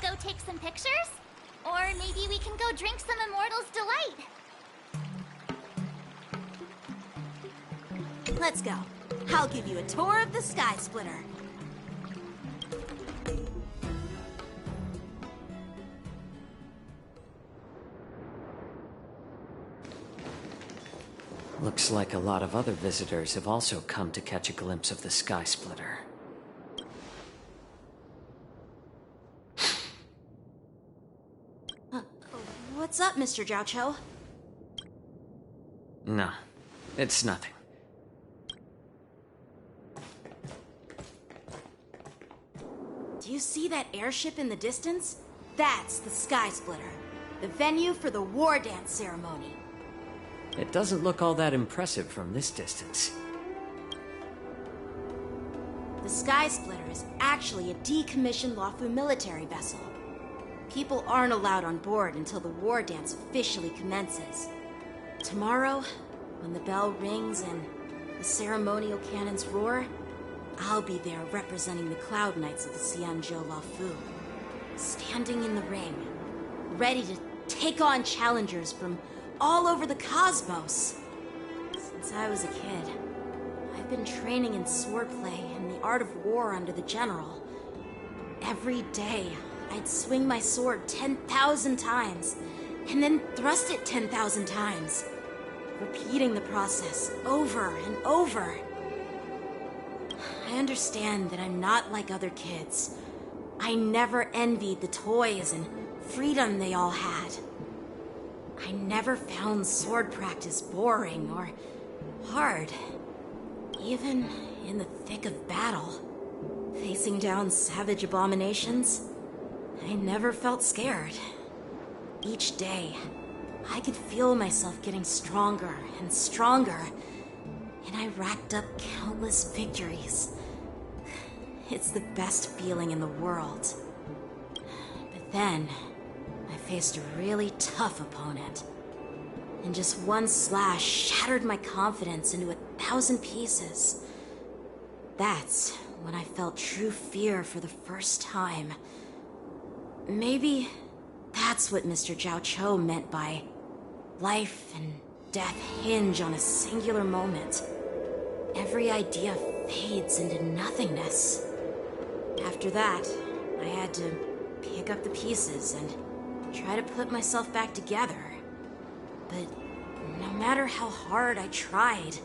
go take some pictures? Or maybe we can go drink some Immortal's Delight. Let's go. I'll give you a tour of the Sky Splitter. Looks like a lot of other visitors have also come to catch a glimpse of the Sky Splitter. What's up, Mr. JeiJo? No, it's nothing. Do you see that airship in the distance? That's the Sky Splitter, the venue for the war dance ceremony. It doesn't look all that impressive from this distance. The Sky Splitter is actually a decommissioned Lawfu military vessel. People aren't allowed on board until the war dance officially commences. Tomorrow, when the bell rings and the ceremonial cannons roar, I'll be there representing the Cloud Knights of the JeiJo Lawfu, standing in the ring, ready to take on challengers from all over the cosmos. Since I was a kid, I've been training in swordplay and the art of war under the general. Every day, I'd swing my sword 10,000 times, and then thrust it 10,000 times, repeating the process over and over. I understand that I'm not like other kids. I never envied the toys and freedom they all had. I never found sword practice boring or hard. Even in the thick of battle, facing down savage abominations, I never felt scared. Each day, I could feel myself getting stronger and stronger, and I racked up countless victories. It's the best feeling in the world. But then, I faced a really tough opponent, and just one slash shattered my confidence into 1,000 pieces. That's when I felt true fear for the first time. Maybe that's what Mr. JeiJo meant by life and death hinge on a singular moment. Every idea fades into nothingness. After that, I had to pick up the pieces and try to put myself back together. But no matter how hard I tried,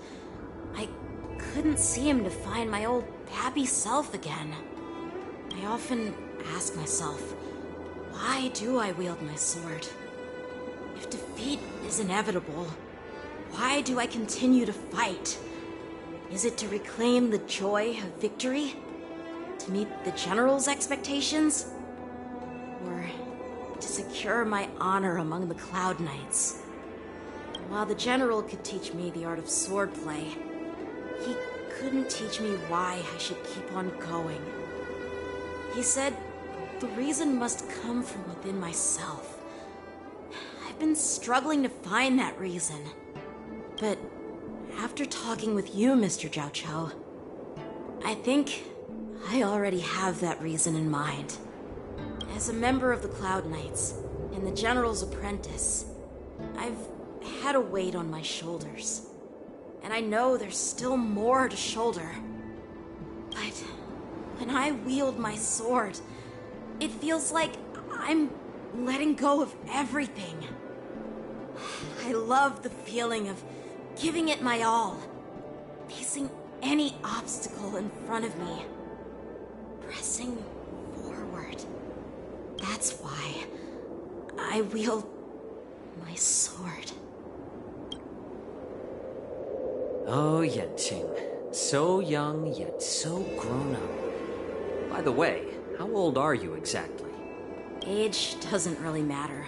I couldn't seem to find my old happy self again. I often ask myself, why do I wield my sword? If defeat is inevitable, why do I continue to fight? Is it to reclaim the joy of victory? To meet the General's expectations? Or to secure my honor among the Cloud Knights? While the General could teach me the art of swordplay, he couldn't teach me why I should keep on going. He said the reason must come from within myself. I've been struggling to find that reason. But after talking with you, Mr. JeiJo, I think I already have that reason in mind. As a member of the Cloud Knights and the General's apprentice, I've had a weight on my shoulders. And I know there's still more to shoulder. But when I wield my sword, it feels like I'm letting go of everything. I love the feeling of giving it my all, facing any obstacle in front of me, pressing forward. That's why I wield my sword. Oh, Yanqing. So young, yet so grown up. By the way, how old are you exactly? Age doesn't really matter.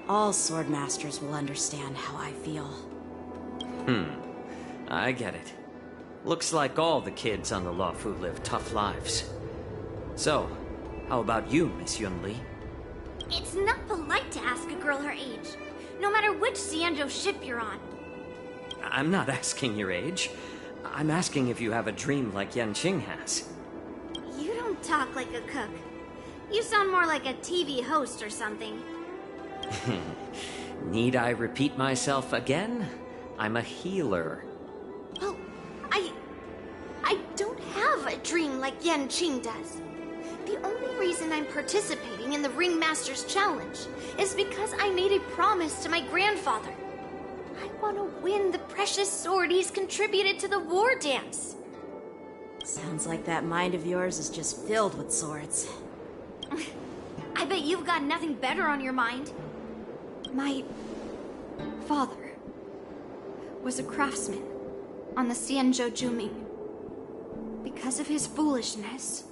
All swordmasters will understand how I feel. I get it. Looks like all the kids on the Lawfu live tough lives. So, how about you, Miss Yunli? It's not polite to ask a girl her age, no matter which JeiJo ship you're on. I'm not asking your age. I'm asking if you have a dream like Yanqing has. You don't talk like a cook. You sound more like a TV host or something. Need I repeat myself again? I'm a healer. Well, I don't have a dream like Yanqing does. The only reason I'm participating in the Ringmaster's Challenge is because I made a promise to my grandfather. I want to win the precious sword he's contributed to the war dance. Sounds like that mind of yours is just filled with swords. I bet you've got nothing better on your mind. My father was a craftsman on the JeiJo Juming. Because of his foolishness,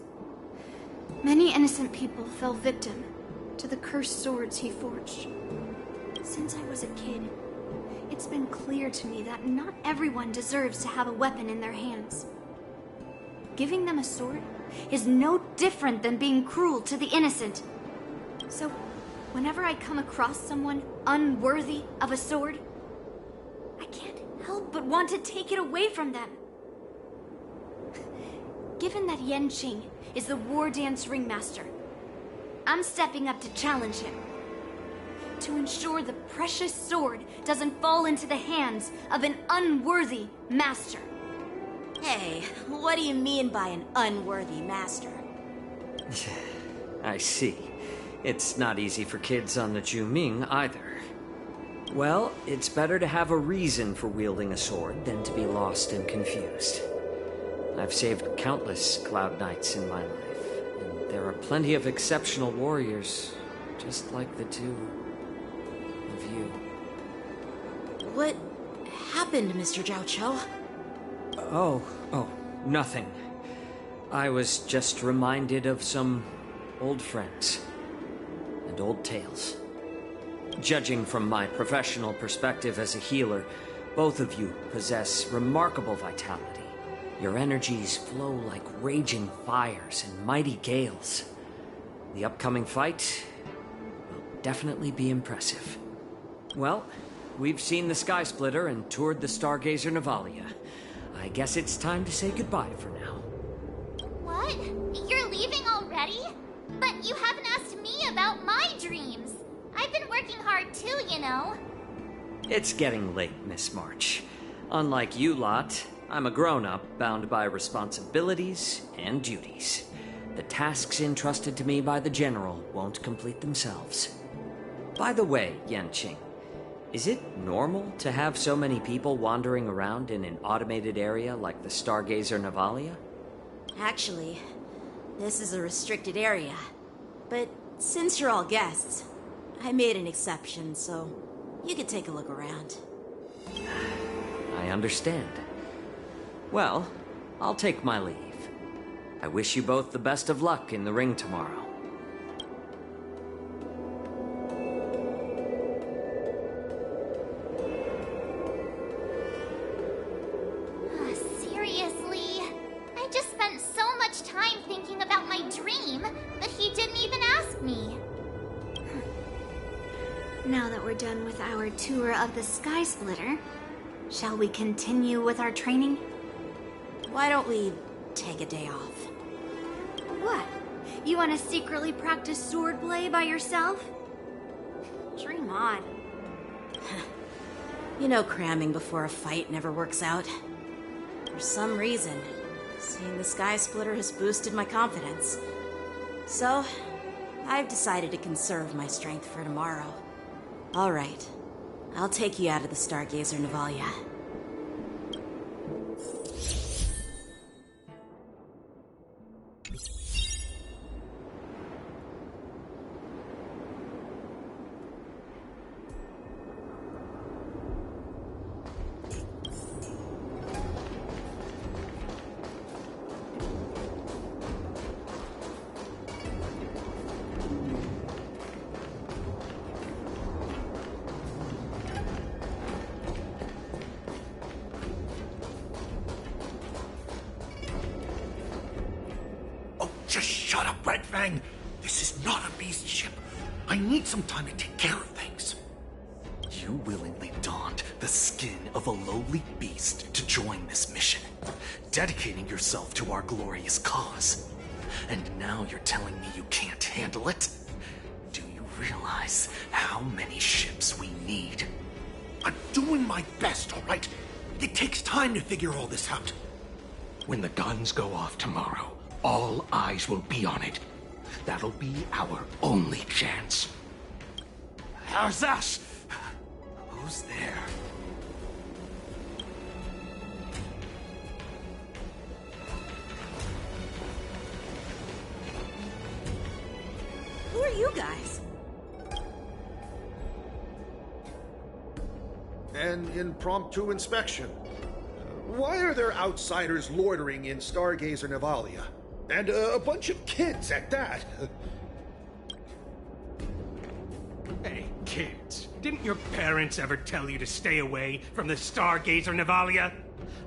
many innocent people fell victim to the cursed swords he forged. Since I was a kid, it's been clear to me that not everyone deserves to have a weapon in their hands. Giving them a sword is no different than being cruel to the innocent. So, whenever I come across someone unworthy of a sword, I can't help but want to take it away from them. Given that Yanqing is the war dance ringmaster, I'm stepping up to challenge him. To ensure the precious sword doesn't fall into the hands of an unworthy master. Hey, what do you mean by an unworthy master? I see. It's not easy for kids on the Juming either. Well, it's better to have a reason for wielding a sword than to be lost and confused. I've saved countless Cloud Knights in my life, and there are plenty of exceptional warriors, just like the two of you. What happened, Mr. JeiJo? Oh, nothing. I was just reminded of some old friends and old tales. Judging from my professional perspective as a healer, both of you possess remarkable vitality. Your energies flow like raging fires and mighty gales. The upcoming fight will definitely be impressive. Well, we've seen the Sky Splitter and toured the Stargazer Navalia. I guess it's time to say goodbye for now. What? You're leaving already? But you haven't asked me about my dreams. I've been working hard too, you know. It's getting late, Miss March. Unlike you lot, I'm a grown-up bound by responsibilities and duties. The tasks entrusted to me by the General won't complete themselves. By the way, Yanqing, is it normal to have so many people wandering around in an automated area like the Stargazer Navalia? Actually, this is a restricted area. But since you're all guests, I made an exception, so you can take a look around. I understand. Well, I'll take my leave. I wish you both the best of luck in the ring tomorrow. Seriously? I just spent so much time thinking about my dream that he didn't even ask me. Now that we're done with our tour of the Sky Splitter, shall we continue with our training? Why don't we take a day off? What? You want to secretly practice swordplay by yourself? Dream on. You know cramming before a fight never works out. For some reason, seeing the Sky Splitter has boosted my confidence. So, I've decided to conserve my strength for tomorrow. All right, I'll take you out of the Stargazer Navalia. Just shut up, Red Fang! This is not a beast ship. I need some time to take care of things. You willingly donned the skin of a lowly beast to join this mission, dedicating yourself to our glorious cause. and now you're telling me you can't handle it? Do you realize how many ships we need? I'm doing my best, all right? It takes time to figure all this out. When the guns go off tomorrow, all eyes will be on it. That'll be our only chance. How's that? Who's there? Who are you guys? An impromptu inspection. Why are there outsiders loitering in Stargazer Navalia? And a bunch of kids at that. Hey, kids. Didn't your parents ever tell you to stay away from the Stargazer Navalia?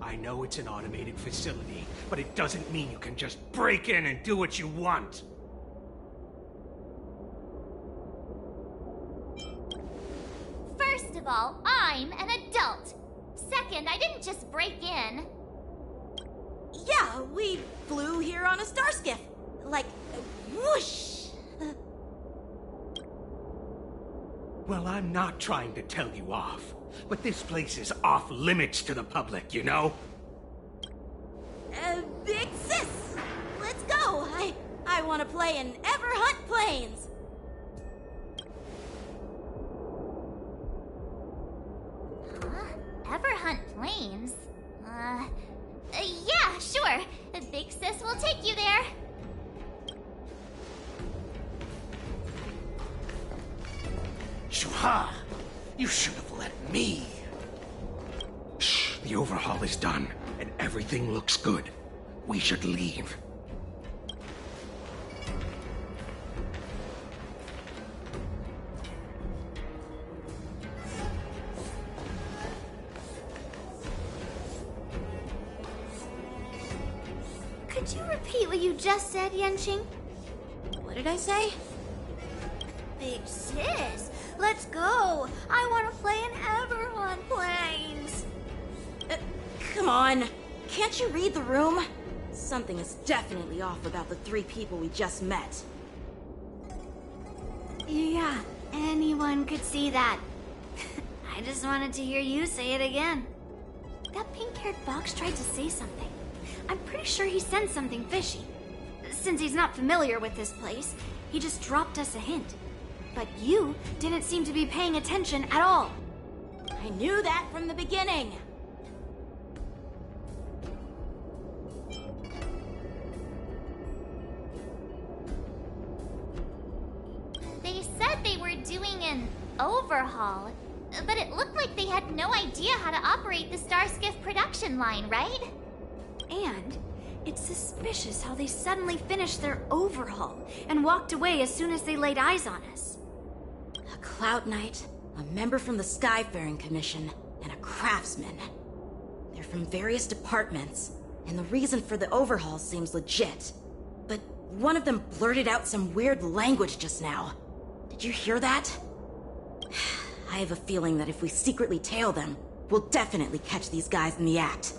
I know it's an automated facility, but it doesn't mean you can just break in and do what you want. First of all, I'm an adult. Second, I didn't just break in. Yeah, we flew here on a star skiff. Like, whoosh! Well, I'm not trying to tell you off, but this place is off limits to the public, you know? Big sis! Let's go! I want to play in Ever Hunt Planes! Huh? Ever hunt planes? Yeah, sure. The big sis will take you there. Shuha! You should have let me. Shh, the overhaul is done, and everything looks good. We should leave. Could you repeat what you just said, Yenqing? What did I say? Big sis, let's go. I want to play in Everhunt Planes. Come on. Can't you read the room? Something is definitely off about the 3 people we just met. Yeah, anyone could see that. I just wanted to hear you say it again. That pink-haired fox tried to say something. I'm pretty sure he sensed something fishy. Since he's not familiar with this place, he just dropped us a hint. But you didn't seem to be paying attention at all. I knew that from the beginning. They said they were doing an overhaul, but it looked like they had no idea how to operate the Starskiff production line, right? And it's suspicious how they suddenly finished their overhaul and walked away as soon as they laid eyes on us. A Cloud Knight, a member from the Skyfaring Commission, and a craftsman. They're from various departments, and the reason for the overhaul seems legit. But one of them blurted out some weird language just now. Did you hear that? I have a feeling that if we secretly tail them, we'll definitely catch these guys in the act.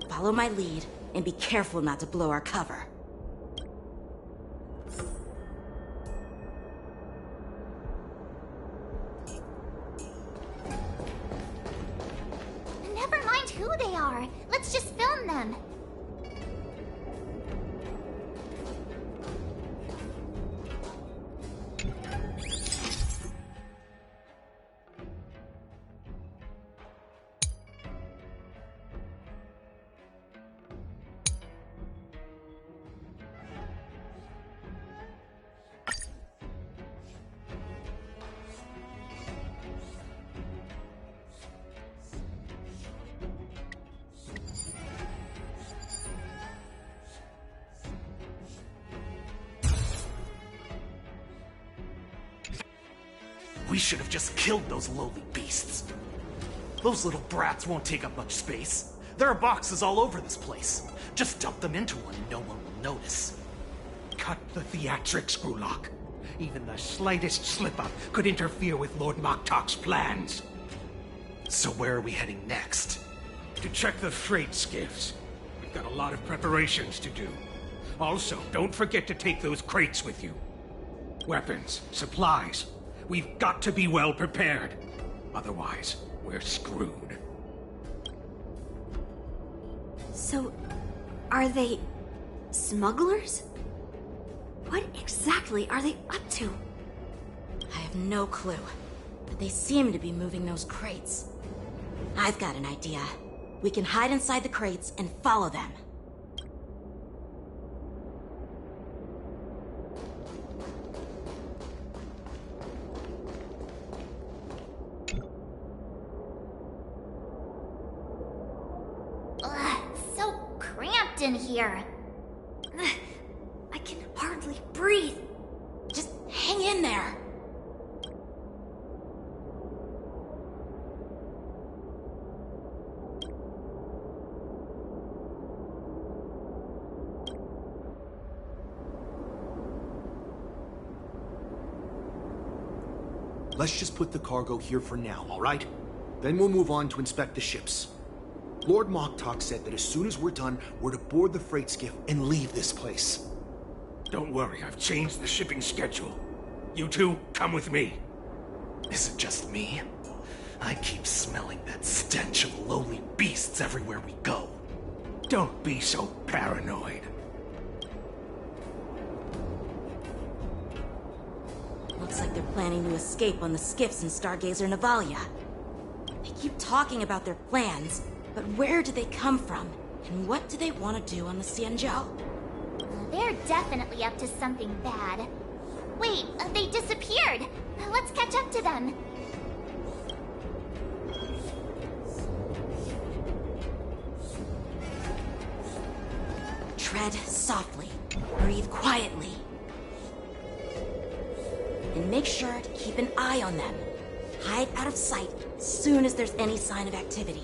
Follow my lead, and be careful not to blow our cover. Never mind who they are. Let's just film them. We should have just killed those lowly beasts. Those little brats won't take up much space. There are boxes all over this place. Just dump them into one and no one will notice. Cut the theatrics, Grulok. Even the slightest slip-up could interfere with Lord Moktok's plans. So where are we heading next? To check the freight skiffs. We've got a lot of preparations to do. Also, don't forget to take those crates with you. Weapons, supplies. We've got to be well prepared. Otherwise, we're screwed. So, are they smugglers? What exactly are they up to? I have no clue, but they seem to be moving those crates. I've got an idea. We can hide inside the crates and follow them. Ugh, so cramped in here. I can hardly breathe. Just hang in there. Let's just put the cargo here for now, all right? Then we'll move on to inspect the ships. Lord Moktok said that as soon as we're done, we're to board the freight skiff and leave this place. Don't worry, I've changed the shipping schedule. You two, come with me. Is it just me? I keep smelling that stench of lowly beasts everywhere we go. Don't be so paranoid. Looks like they're planning to escape on the skiffs in Stargazer Navalia. They keep talking about their plans, but where do they come from? And what do they want to do on the JeiJo? They're definitely up to something bad. Wait, they disappeared. Let's catch up to them. Tread softly. Breathe quietly. And make sure to keep an eye on them. Hide out of sight as soon as there's any sign of activity.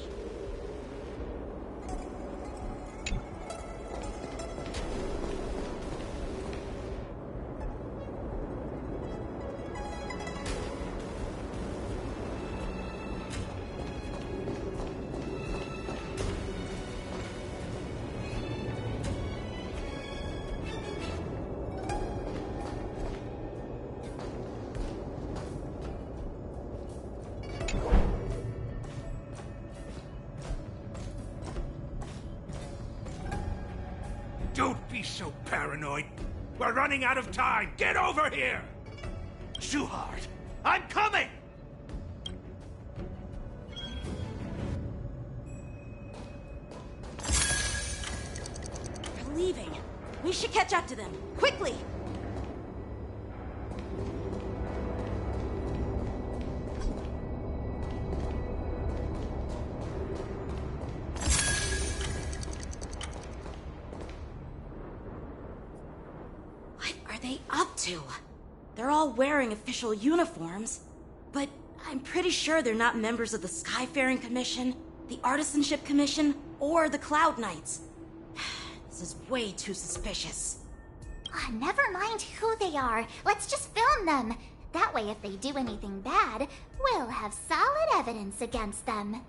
Don't be so paranoid. We're running out of time. Get over here! Shuhard, I'm coming! They're leaving. We should catch up to them. Quickly! They up to? They're all wearing official uniforms, but I'm pretty sure they're not members of the Skyfaring Commission, the Artisanship Commission, or the Cloud Knights. This is way too suspicious. Never mind who they are. Let's just film them. That way, if they do anything bad, we'll have solid evidence against them.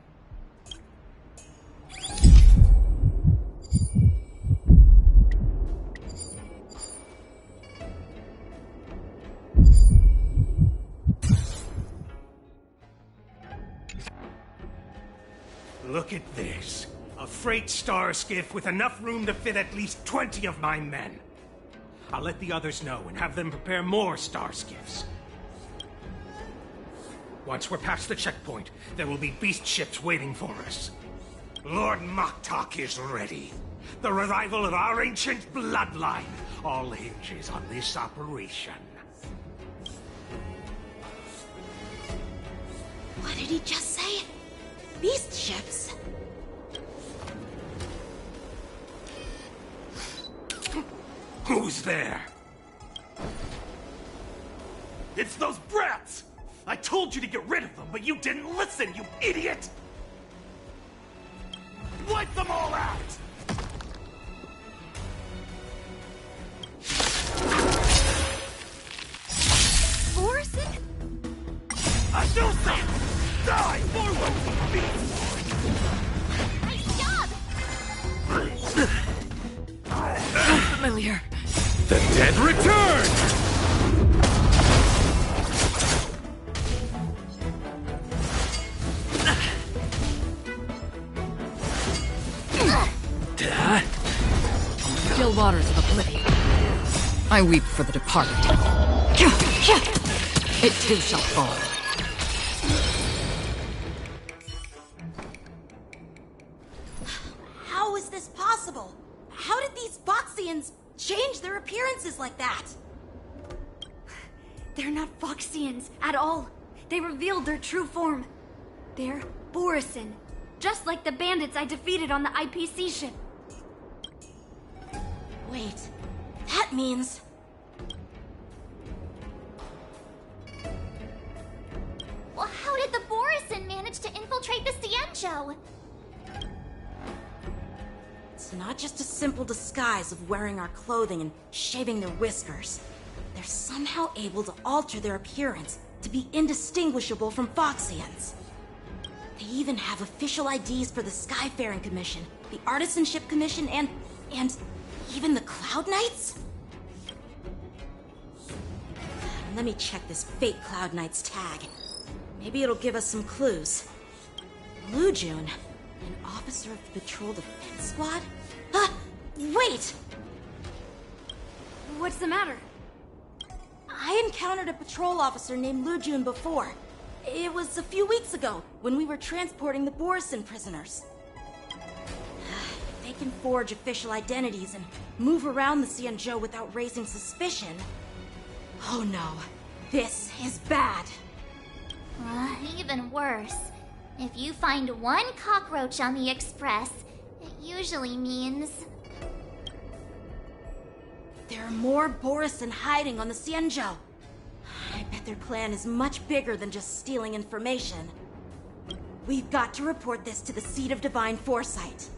Look at this. A freight star skiff with enough room to fit at least 20 of my men. I'll let the others know and have them prepare more star skiffs. Once we're past the checkpoint, there will be beast ships waiting for us. Lord Moktok is ready. The revival of our ancient bloodline all hinges on this operation. What did he just say? Beast ships? Who's there? It's those brats! I told you to get rid of them, but you didn't listen, you idiot! Wipe them all out! Orson? Azusa! Die! Forward, beast! Nice job! familiar. The dead return! Still waters of oblivion. I weep for the departed. It too shall fall. How is this possible? How did these Foxians change their appearances like that? They're not Foxians at all. They revealed their true form. They're Borisin, just like the bandits I defeated on the IPC ship. Wait, that means... Well, how did the Borisin manage to infiltrate the JeiJo? It's not just a simple disguise of wearing our clothing and shaving their whiskers. They're somehow able to alter their appearance to be indistinguishable from Foxians. They even have official IDs for the Skyfaring Commission, the Artisanship Commission, and even the Cloud Knights? Let me check this fake Cloud Knight's tag. Maybe it'll give us some clues. Lujun, an officer of the Patrol Defense Squad? Wait! What's the matter? I encountered a patrol officer named Lujun before. It was a few weeks ago, when we were transporting the Borisin prisoners. If they can forge official identities and move around the JeiJo without raising suspicion... Oh no, this is bad. Even worse. If you find one cockroach on the Express, it usually means... There are more Borisin hiding on the JeiJo. I bet their plan is much bigger than just stealing information. We've got to report this to the Seat of Divine Foresight.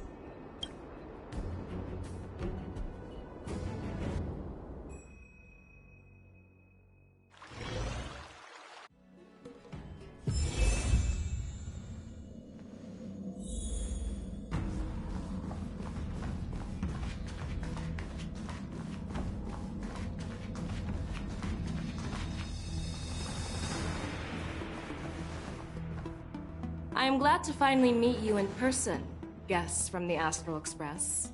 I am glad to finally meet you in person, guests from the Astral Express.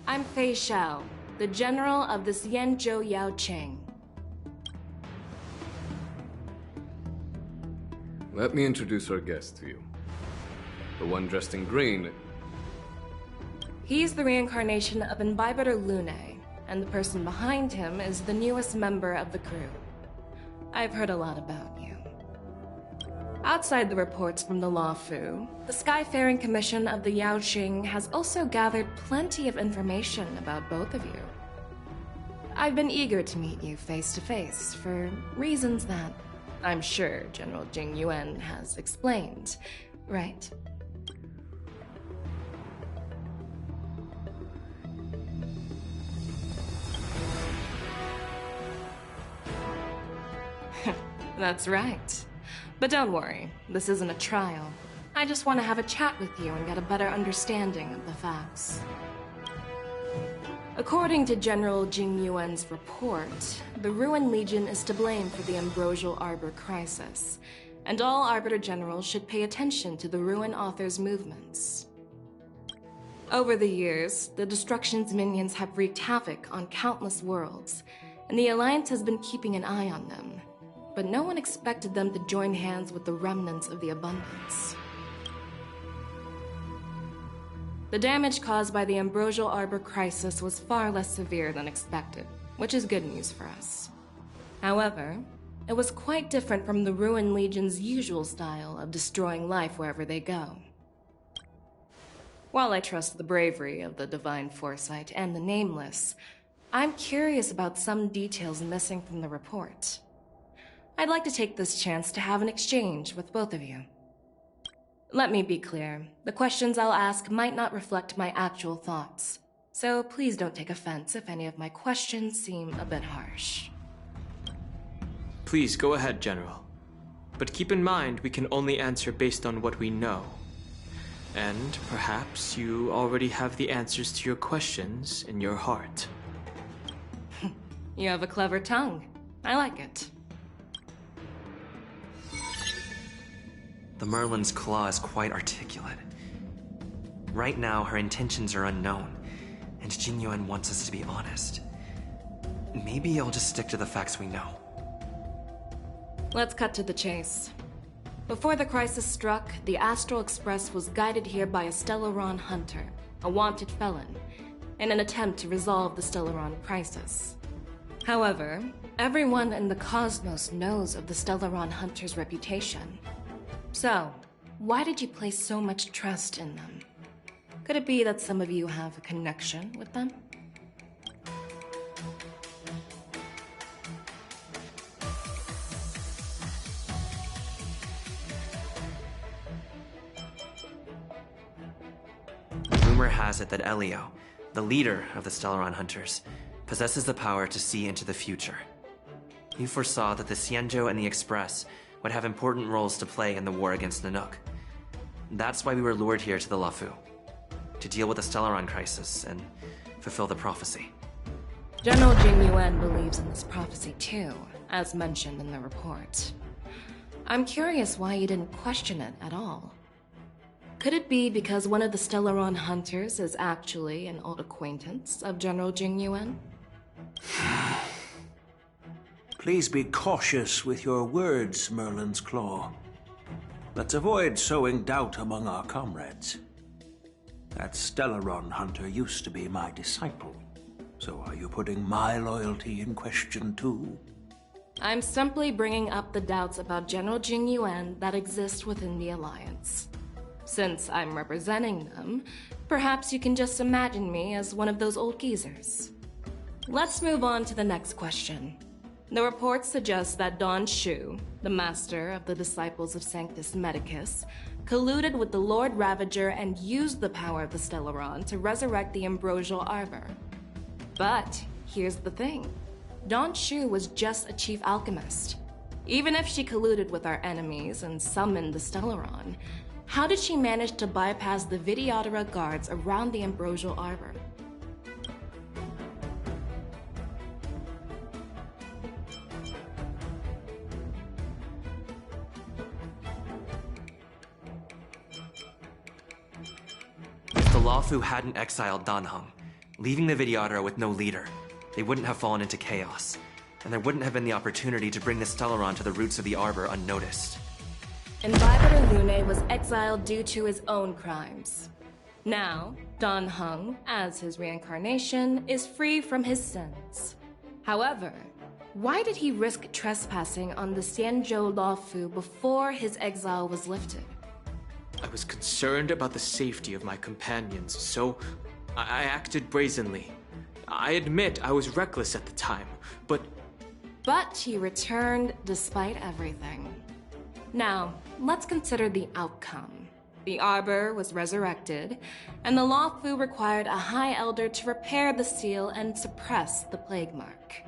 I'm Fei Xiao, the General of the JeiJo Yaocheng. Let me introduce our guest to you. The one dressed in green. He's the reincarnation of Imbibitor Lune, and the person behind him is the newest member of the crew. I've heard a lot about you. Outside the reports from the Law Fu, the Skyfaring Commission of the Yaocheng has also gathered plenty of information about both of you. I've been eager to meet you face to face for reasons that I'm sure General Jing Yuan has explained, right? That's right. But don't worry, this isn't a trial. I just want to have a chat with you and get a better understanding of the facts. According to General Jing Yuan's report, the Ruin Legion is to blame for the Ambrosial Arbor crisis, and all Arbiter Generals should pay attention to the Ruin Author's movements. Over the years, the Destruction's minions have wreaked havoc on countless worlds, and the Alliance has been keeping an eye on them. But no one expected them to join hands with the remnants of the Abundance. The damage caused by the Ambrosial Arbor crisis was far less severe than expected, which is good news for us. However, it was quite different from the Ruin Legion's usual style of destroying life wherever they go. While I trust the bravery of the Divine Foresight and the Nameless, I'm curious about some details missing from the report. I'd like to take this chance to have an exchange with both of you. Let me be clear, the questions I'll ask might not reflect my actual thoughts, so please don't take offense if any of my questions seem a bit harsh. Please go ahead, General. But keep in mind we can only answer based on what we know. And perhaps you already have the answers to your questions in your heart. You have a clever tongue. I like it. The Merlin's claw is quite articulate. Right now, her intentions are unknown, and Jingyuan wants us to be honest. Maybe I'll just stick to the facts we know. Let's cut to the chase. Before the crisis struck, the Astral Express was guided here by a Stellaron hunter, a wanted felon, in an attempt to resolve the Stellaron crisis. However, everyone in the cosmos knows of the Stellaron hunter's reputation. So, why did you place so much trust in them? Could it be that some of you have a connection with them? Rumor has it that Elio, the leader of the Stellaron Hunters, possesses the power to see into the future. He foresaw that the JeiJo and the Express would have important roles to play in the war against Nanook. That's why we were lured here to the Luofu, to deal with the Stellaron crisis and fulfill the prophecy. General Jingyuan believes in this prophecy too, as mentioned in the report. I'm curious why you didn't question it at all. Could it be because one of the Stellaron hunters is actually an old acquaintance of General Jingyuan? Please be cautious with your words, Merlin's Claw. Let's avoid sowing doubt among our comrades. That Stellaron hunter used to be my disciple. So are you putting my loyalty in question too? I'm simply bringing up the doubts about General Jingyuan that exist within the Alliance. Since I'm representing them, perhaps you can just imagine me as one of those old geezers. Let's move on to the next question. The report suggests that Don Shu, the master of the Disciples of Sanctus Medicus, colluded with the Lord Ravager and used the power of the Stellaron to resurrect the Ambrosial Arbor. But here's the thing. Don Shu was just a chief alchemist. Even if she colluded with our enemies and summoned the Stellaron, how did she manage to bypass the Videodora guards around the Ambrosial Arbor? If the Luofu hadn't exiled Danheng, leaving the Videodora with no leader, they wouldn't have fallen into chaos, and there wouldn't have been the opportunity to bring the Stellaron to the roots of the Arbor unnoticed. Imbibitor Lune was exiled due to his own crimes. Now, Danheng, as his reincarnation, is free from his sins. However, why did he risk trespassing on the JeiJo Luofu before his exile was lifted? I was concerned about the safety of my companions, so I acted brazenly. I admit I was reckless at the time, but he returned despite everything. Now, let's consider the outcome. The Arbor was resurrected, and the Luofu required a High Elder to repair the seal and suppress the plague mark.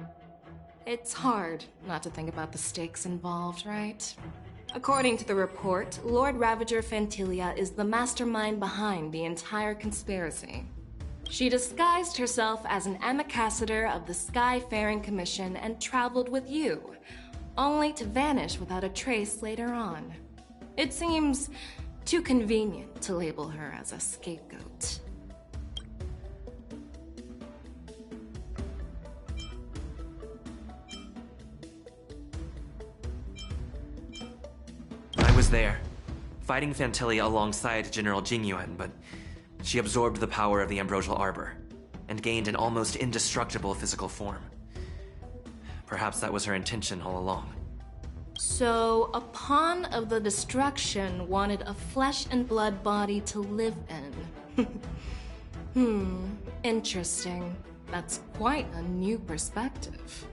It's hard not to think about the stakes involved, right? According to the report, Lord Ravager Fantilia is the mastermind behind the entire conspiracy. She disguised herself as an ambassador of the Skyfaring Commission and traveled with you, only to vanish without a trace later on. It seems too convenient to label her as a scapegoat. I was there, fighting Fantilia alongside General Jingyuan, but she absorbed the power of the Ambrosial Arbor and gained an almost indestructible physical form. Perhaps that was her intention all along. So, a pawn of the destruction wanted a flesh and blood body to live in. Interesting. That's quite a new perspective.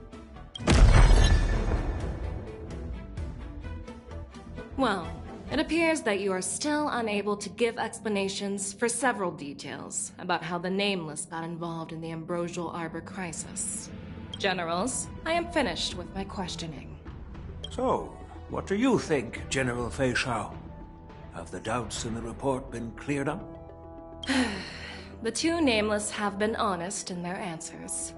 Well, it appears that you are still unable to give explanations for several details about how the Nameless got involved in the Ambrosial Arbor crisis. Generals, I am finished with my questioning. So, what do you think, General Fei Shao? Have the doubts in the report been cleared up? The two Nameless have been honest in their answers.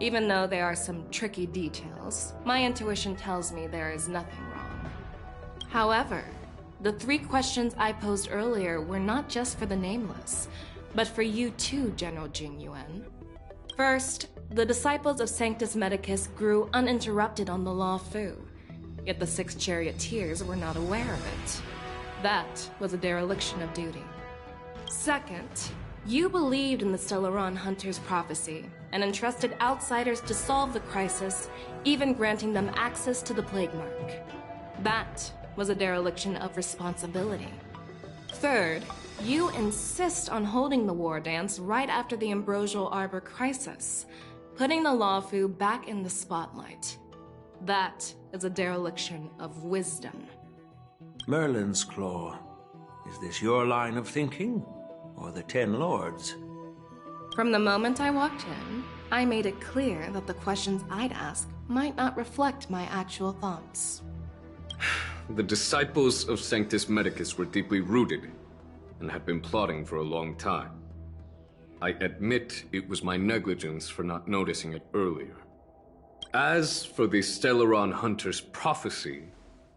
Even though there are some tricky details, my intuition tells me there is nothing wrong. However, the 3 questions I posed earlier were not just for the Nameless, but for you too, General Jing Yuan. First, the disciples of Sanctus Medicus grew uninterrupted on the Law Fu, yet the 6 charioteers were not aware of it. That was a dereliction of duty. Second, you believed in the Stellaron Hunter's prophecy and entrusted outsiders to solve the crisis, even granting them access to the Plague Mark. That was a dereliction of responsibility. Third, you insist on holding the war dance right after the Ambrosial Arbor crisis, putting the Lawfu back in the spotlight. That is a dereliction of wisdom. Merlin's Claw. Is this your line of thinking, or the 10 Lords? From the moment I walked in, I made it clear that the questions I'd ask might not reflect my actual thoughts. The disciples of Sanctus Medicus were deeply rooted and had been plotting for a long time. I admit it was my negligence for not noticing it earlier. As for the Stellaron Hunter's prophecy,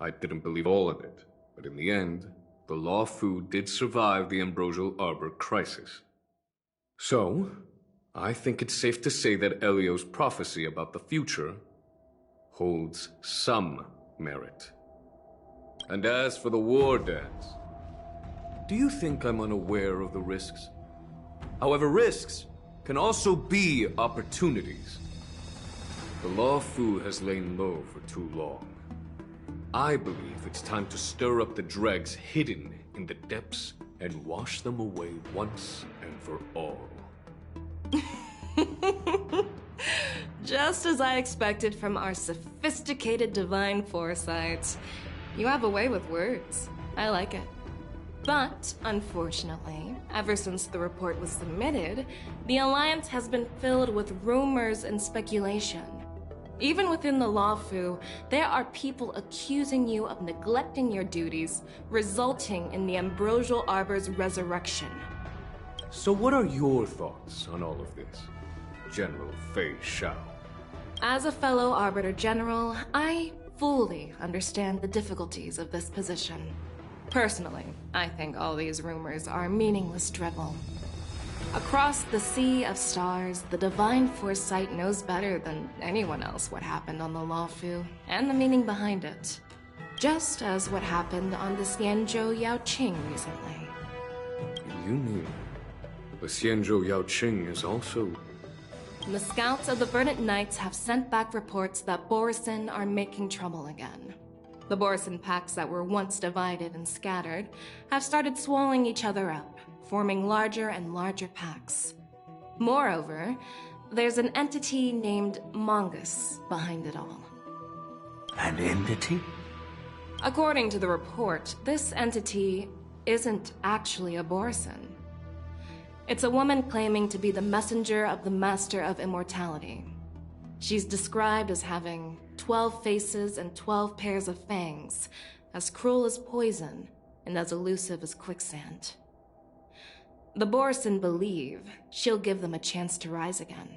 I didn't believe all of it, but in the end, the Law Fu did survive the Ambrosial Arbor crisis. So, I think it's safe to say that Elio's prophecy about the future holds some merit. And as for the war dance, do you think I'm unaware of the risks? However, risks can also be opportunities. The Law Fu has lain low for too long. I believe it's time to stir up the dregs hidden in the depths and wash them away once and for all. Just as I expected from our sophisticated divine foresight. You have a way with words. I like it. But, unfortunately, ever since the report was submitted, the Alliance has been filled with rumors and speculation. Even within the Lawfu, there are people accusing you of neglecting your duties, resulting in the Ambrosial Arbor's resurrection. So what are your thoughts on all of this, General Fei Shao? As a fellow Arbiter General, I fully understand the difficulties of this position. Personally, I think all these rumors are meaningless drivel. Across the sea of stars, the divine foresight knows better than anyone else what happened on the Lawfu and the meaning behind it. Just as what happened on the JeiJo Yaoqing recently. You mean the JeiJo Yaoqing is also... The scouts of the Verdant Knights have sent back reports that Borisin are making trouble again. The Borisin packs that were once divided and scattered have started swallowing each other up, forming larger and larger packs. Moreover, there's an entity named Mongus behind it all. An entity? According to the report, this entity isn't actually a Borisin. It's a woman claiming to be the messenger of the Master of Immortality. She's described as having 12 faces and 12 pairs of fangs, as cruel as poison and as elusive as quicksand. The Borisin believe she'll give them a chance to rise again.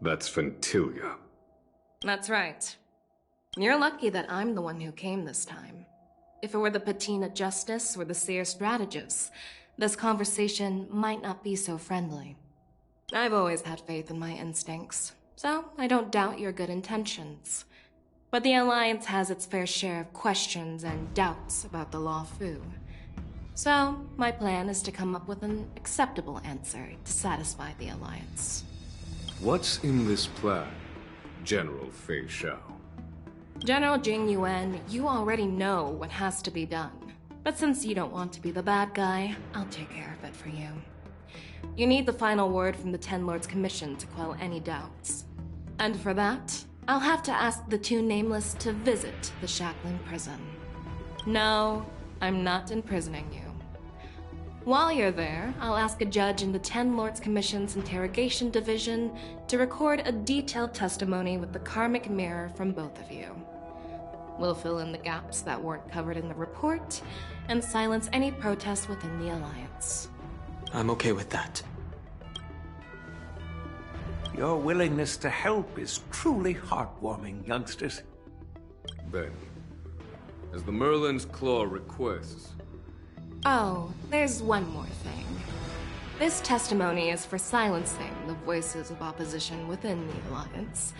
That's Ventilia. That's right. You're lucky that I'm the one who came this time. If it were the Patina Justice or the Seer Strategist, this conversation might not be so friendly. I've always had faith in my instincts, so I don't doubt your good intentions. But the Alliance has its fair share of questions and doubts about the Lawfu. So, my plan is to come up with an acceptable answer to satisfy the Alliance. What's in this plan, General Fei Shao? General Jing Yuan, you already know what has to be done. But since you don't want to be the bad guy, I'll take care of it for you. You need the final word from the 10 Lords Commission to quell any doubts. And for that, I'll have to ask the 2 Nameless to visit the Shackling prison. No, I'm not imprisoning you. While you're there, I'll ask a judge in the 10 Lords Commission's Interrogation Division to record a detailed testimony with the karmic mirror from both of you. We'll fill in the gaps that weren't covered in the report, and silence any protests within the Alliance. I'm okay with that. Your willingness to help is truly heartwarming, youngsters. Then, as the Merlin's Claw requests... Oh, there's one more thing. This testimony is for silencing the voices of opposition within the Alliance.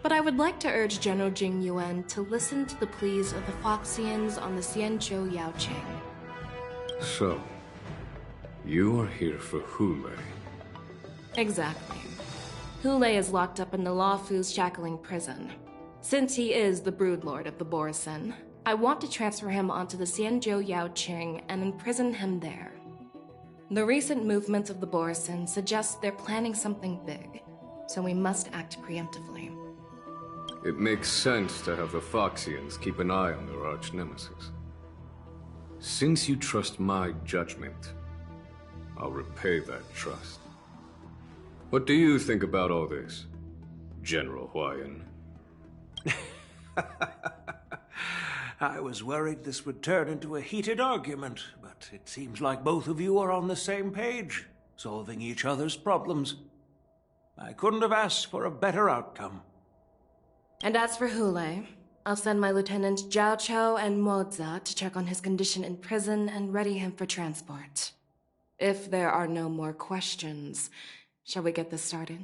But I would like to urge General Jing Yuan to listen to the pleas of the Foxians on the Xianzhou Yaoqing. So, you are here for Hule. Exactly. Hule is locked up in the Luofu's shackling prison. Since he is the broodlord of the Borison, I want to transfer him onto the Xianzhou Yaoqing and imprison him there. The recent movements of the Borison suggest they're planning something big, so we must act preemptively. It makes sense to have the Foxians keep an eye on their arch-nemesis. Since you trust my judgment, I'll repay that trust. What do you think about all this, General Huayan? I was worried this would turn into a heated argument, but it seems like both of you are on the same page, solving each other's problems. I couldn't have asked for a better outcome. And as for Hule, I'll send my lieutenants JeiJo and Moza to check on his condition in prison and ready him for transport. If there are no more questions, shall we get this started?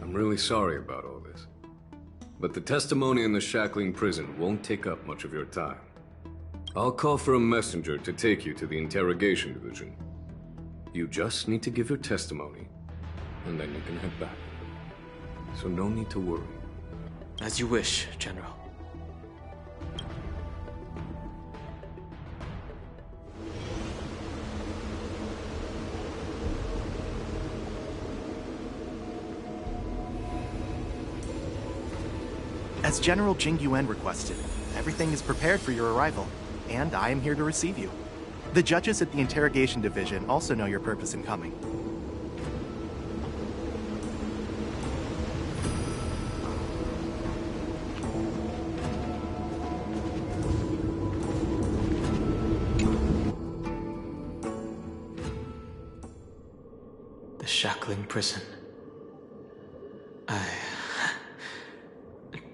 I'm really sorry about all this. But the testimony in the shackling prison won't take up much of your time. I'll call for a messenger to take you to the interrogation division. You just need to give your testimony, and then you can head back. So no need to worry. As you wish, General. As General Jing Yuan requested, everything is prepared for your arrival, and I am here to receive you. The judges at the interrogation division also know your purpose in coming. The shackling prison. I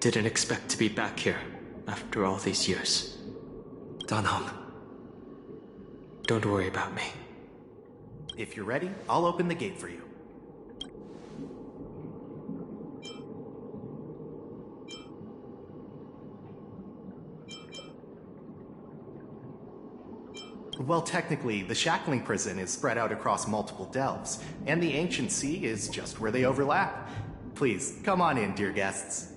didn't expect to be back here after all these years. Danhong. Don't worry about me. If you're ready, I'll open the gate for you. Well, technically, the shackling prison is spread out across multiple delves, and the ancient sea is just where they overlap. Please, come on in, dear guests.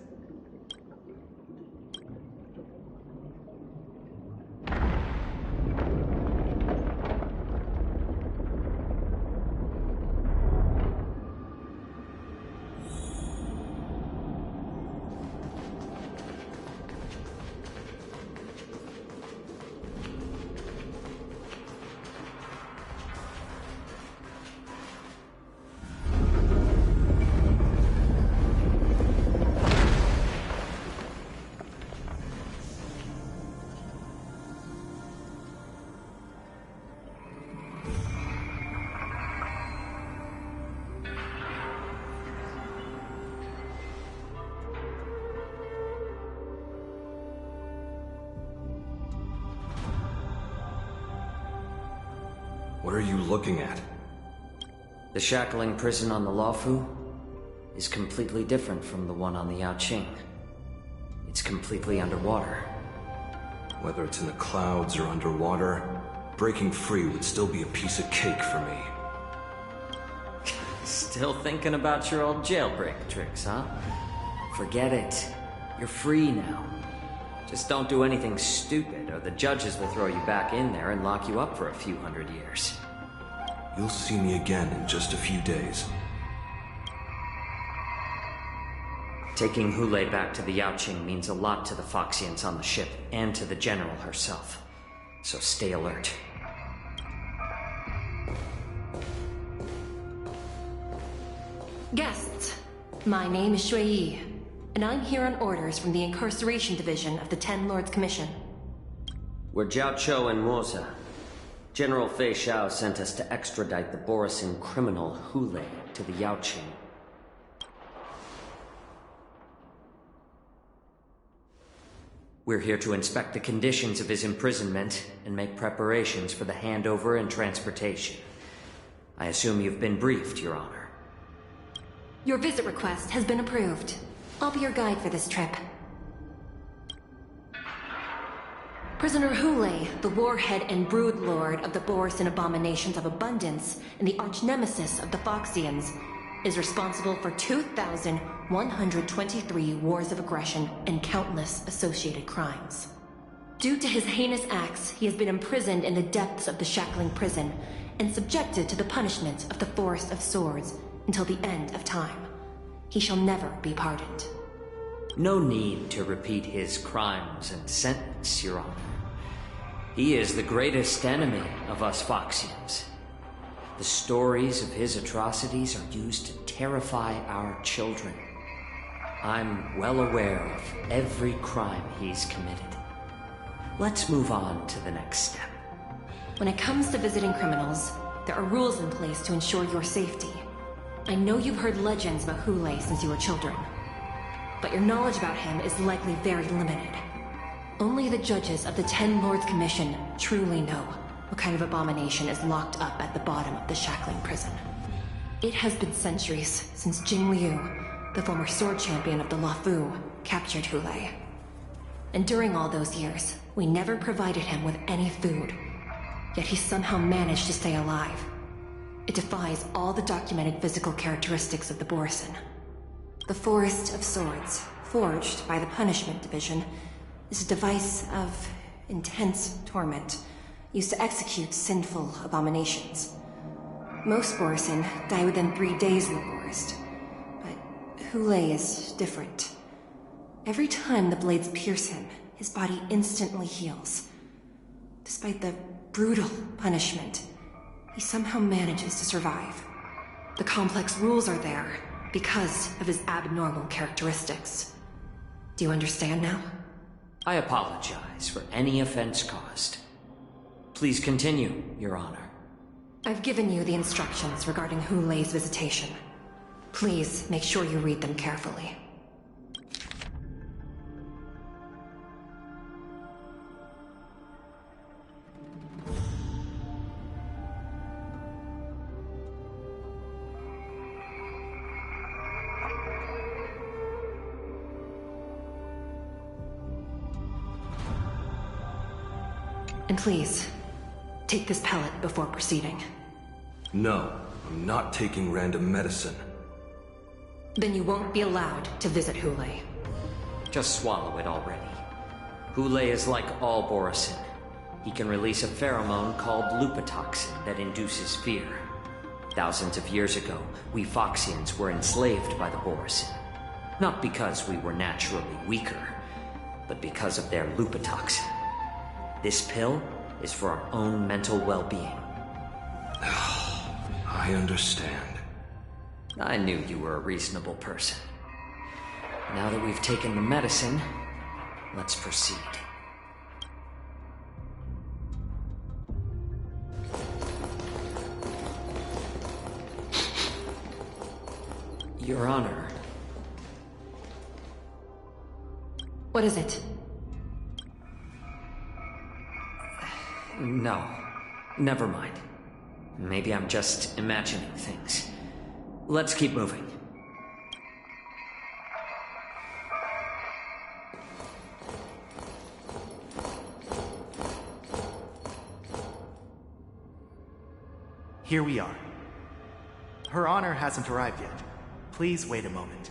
What are you looking at? The shackling prison on the Luofu is completely different from the one on the Yaoqing. It's completely underwater. Whether it's in the clouds or underwater, breaking free would still be a piece of cake for me. Still thinking about your old jailbreak tricks, huh? Forget it. You're free now. Just don't do anything stupid, or the judges will throw you back in there and lock you up for a few hundred years. You'll see me again in just a few days. Taking Hule back to the Yaoqing means a lot to the Foxians on the ship, and to the General herself. So stay alert. Guests, my name is Shui Yi, and I'm here on orders from the Incarceration Division of the Ten Lords Commission. We're JeiJo and Moza. General Fei Xiao sent us to extradite the Borisin criminal Hule to the Yaoqing. We're here to inspect the conditions of his imprisonment and make preparations for the handover and transportation. I assume you've been briefed, Your Honor. Your visit request has been approved. I'll be your guide for this trip. Prisoner Hule, the warhead and brood lord of the Borisin abominations of abundance and the arch-nemesis of the Foxians, is responsible for 2,123 wars of aggression and countless associated crimes. Due to his heinous acts, he has been imprisoned in the depths of the Shackling Prison and subjected to the punishment of the Forest of Swords until the end of time. He shall never be pardoned. No need to repeat his crimes and sentence, Your Honor. He is the greatest enemy of us Foxians. The stories of his atrocities are used to terrify our children. I'm well aware of every crime he's committed. Let's move on to the next step. When it comes to visiting criminals, there are rules in place to ensure your safety. I know you've heard legends about Hule since you were children, but your knowledge about him is likely very limited. Only the judges of the Ten Lords Commission truly know what kind of abomination is locked up at the bottom of the Shackling Prison. It has been centuries since Jing Liu, the former sword champion of the Luofu, captured Hule. And during all those years, we never provided him with any food. Yet he somehow managed to stay alive. It defies all the documented physical characteristics of the Borisin. The Forest of Swords, forged by the Punishment Division, is a device of intense torment, used to execute sinful abominations. Most Borisin die within 3 days in the forest, but Hule is different. Every time the blades pierce him, his body instantly heals. Despite the brutal punishment, he somehow manages to survive. The complex rules are there because of his abnormal characteristics. Do you understand now? I apologize for any offense caused. Please continue, Your Honor. I've given you the instructions regarding Hule's visitation. Please make sure you read them carefully. And please, take this pellet before proceeding. No, I'm not taking random medicine. Then you won't be allowed to visit Hule. Just swallow it already. Hule is like all Borisin. He can release a pheromone called lupatoxin that induces fear. Thousands of years ago, we Foxians were enslaved by the Borisin. Not because we were naturally weaker, but because of their lupatoxin. This pill is for our own mental well-being. I understand. I knew you were a reasonable person. Now that we've taken the medicine, let's proceed. Your Honor. What is it? No. Never mind. Maybe I'm just imagining things. Let's keep moving. Here we are. Her Honor hasn't arrived yet. Please wait a moment.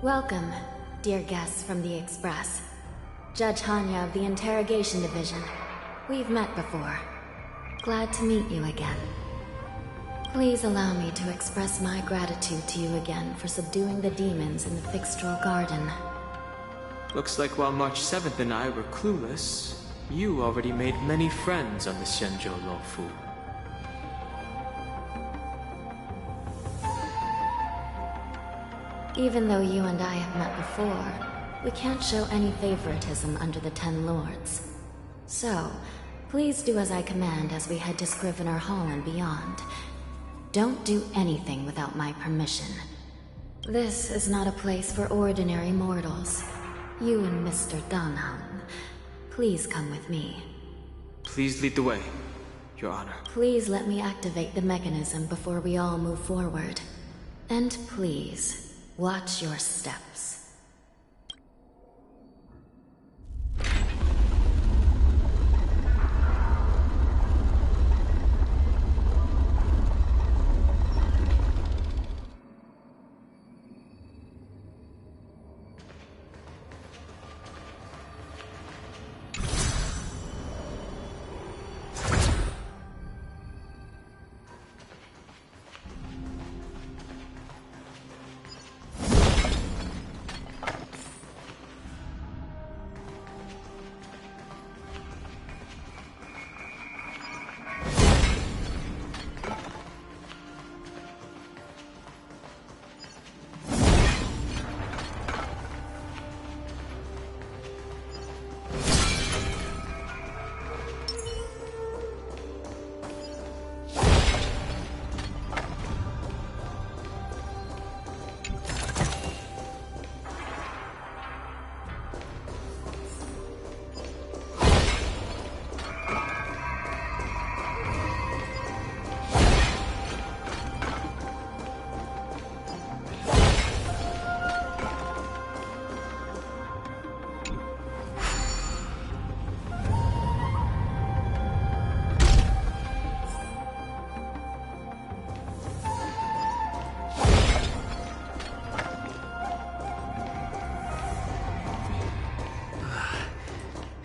Welcome, dear guests from the Express. Judge Hanya of the Interrogation Division. We've met before. Glad to meet you again. Please allow me to express my gratitude to you again for subduing the demons in the Fixtral Garden. Looks like while March 7th and I were clueless, you already made many friends on the JeiJo Lofu. Even though you and I have met before, we can't show any favoritism under the Ten Lords. So, please do as I command as we head to Scrivener Hall and beyond. Don't do anything without my permission. This is not a place for ordinary mortals. You and Mr. Danhan, please come with me. Please lead the way, Your Honor. Please let me activate the mechanism before we all move forward. And please, watch your steps.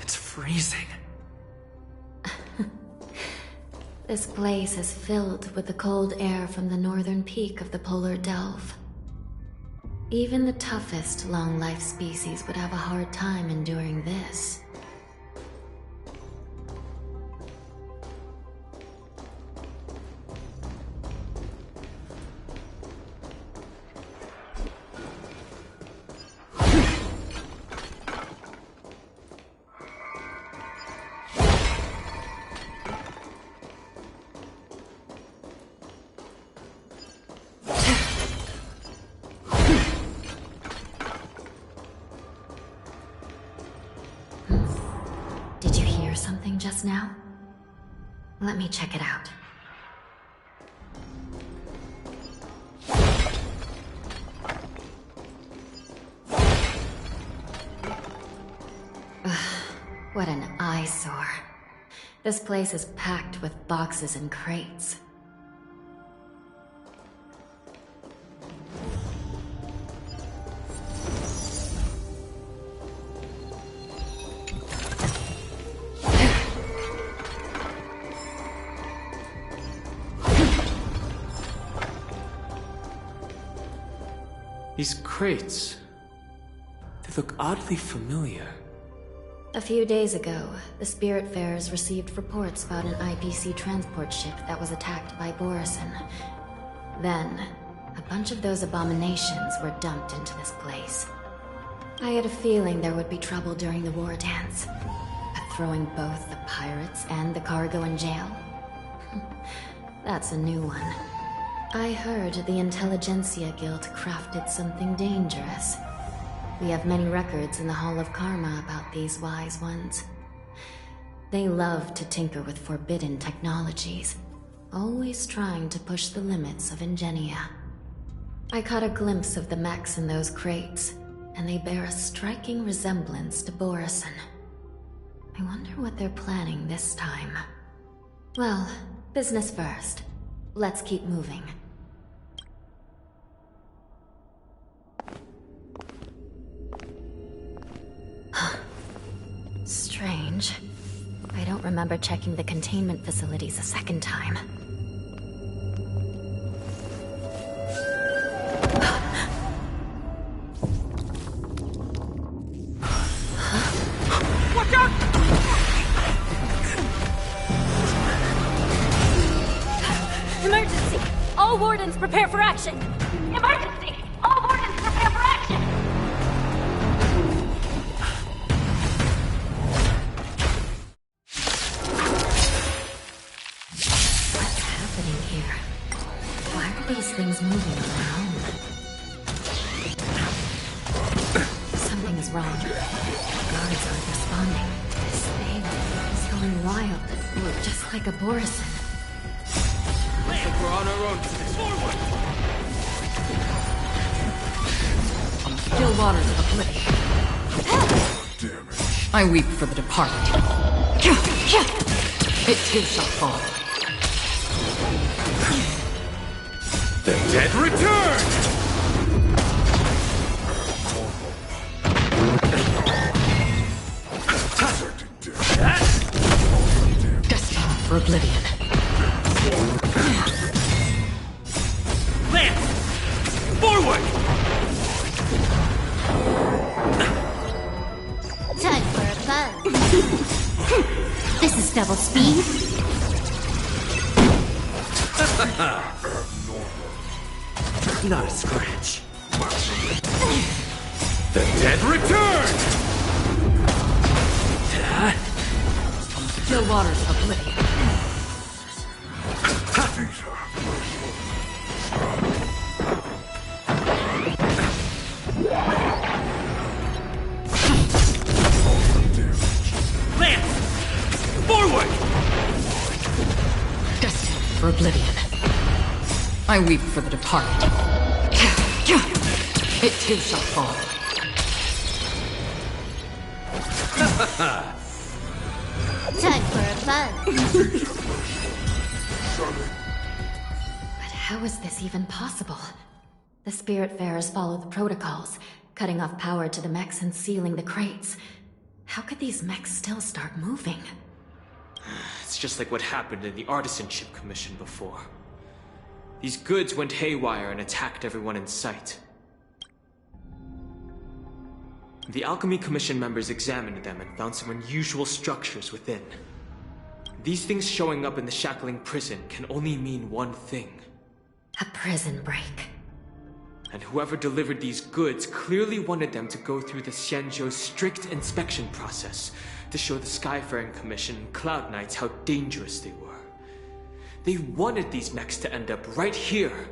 Freezing. This place is filled with the cold air from the northern peak of the polar delve. Even the toughest long-life species would have a hard time enduring this. Something just now? Let me check it out. Ugh, what an eyesore. This place is packed with boxes and crates. These crates, they look oddly familiar. A few days ago, the Spiritfarers received reports about an IPC transport ship that was attacked by Borison. Then, a bunch of those abominations were dumped into this place. I had a feeling there would be trouble during the war dance, but throwing both the pirates and the cargo in jail? That's a new one. I heard the Intelligentsia Guild crafted something dangerous. We have many records in the Hall of Karma about these wise ones. They love to tinker with forbidden technologies, always trying to push the limits of Ingenia. I caught a glimpse of the mechs in those crates, and they bear a striking resemblance to Borison. I wonder what they're planning this time. Well, business first. Let's keep moving. remember checking the containment facilities a second time. Watch out! Emergency! All wardens prepare for action! Emergency! All wardens prepare for action! What's happening here? Why are these things moving on their own? Something is wrong. Guards aren't responding. This thing is going wild, just like a Borison. We're on our own for this. Forward! Still waters of oblivion. I weep for the departed. It too shall fall. The dead return! Destined for oblivion. Lance! Forward! Time for a buzz. This is double speed. Not a scratch. The dead return! Still waters of oblivion. Lance! Forward! Destined for oblivion. I weep for the departed. It too shall fall. Time for a buzz. But how is this even possible? The Spiritfarers follow the protocols, cutting off power to the mechs and sealing the crates. How could these mechs still start moving? It's just like what happened in the Artisanship Commission before. These goods went haywire and attacked everyone in sight. The Alchemy Commission members examined them and found some unusual structures within. These things showing up in the Shackling prison can only mean one thing. A prison break. And whoever delivered these goods clearly wanted them to go through the JeiJo's strict inspection process to show the Skyfaring Commission and Cloud Knights how dangerous they were. They wanted these mechs to end up right here,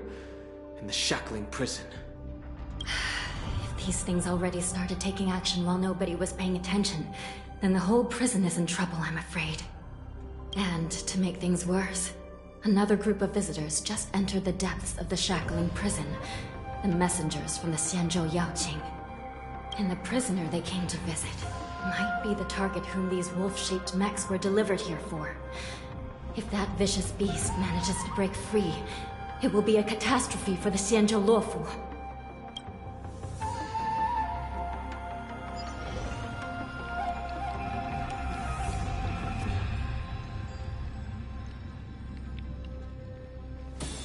in the Shackling prison. If these things already started taking action while nobody was paying attention, then the whole prison is in trouble, I'm afraid. And to make things worse, another group of visitors just entered the depths of the Shackling prison. The messengers from the JeiJo Yaoqing. And the prisoner they came to visit might be the target whom these wolf-shaped mechs were delivered here for. If that vicious beast manages to break free, it will be a catastrophe for the JeiJo Luofu.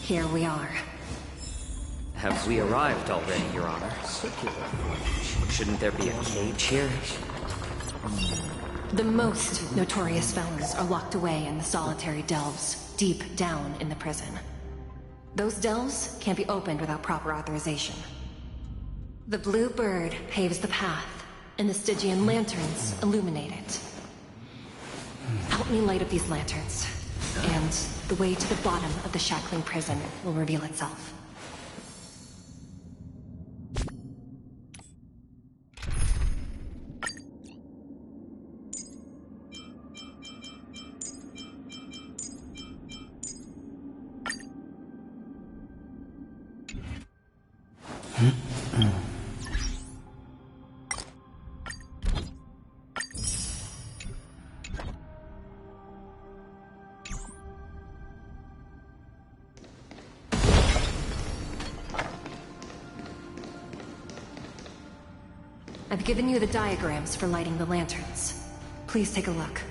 Here we are. Have we arrived already, Your Honor? Shouldn't there be a cage here? The most notorious felons are locked away in the solitary delves, deep down in the prison. Those delves can't be opened without proper authorization. The blue bird paves the path, and the Stygian lanterns illuminate it. Help me light up these lanterns, and the way to the bottom of the Shackling prison will reveal itself. I've given you the diagrams for lighting the lanterns. Please take a look.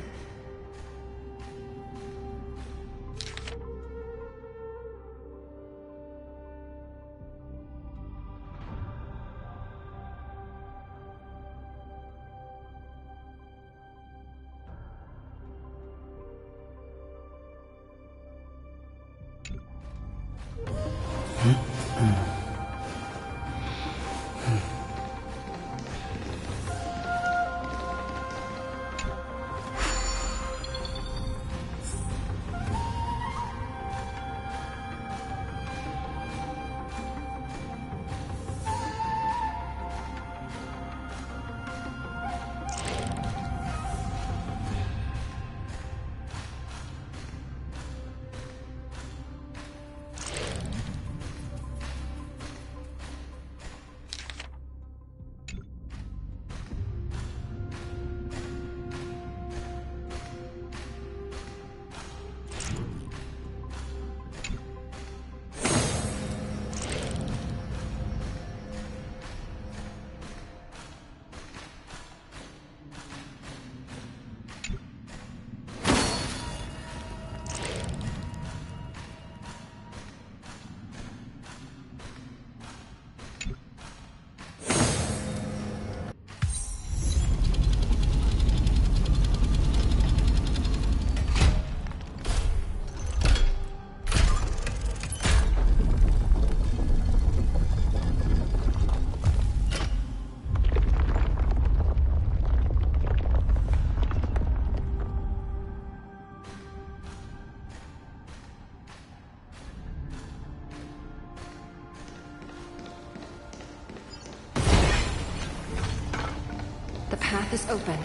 The path is open.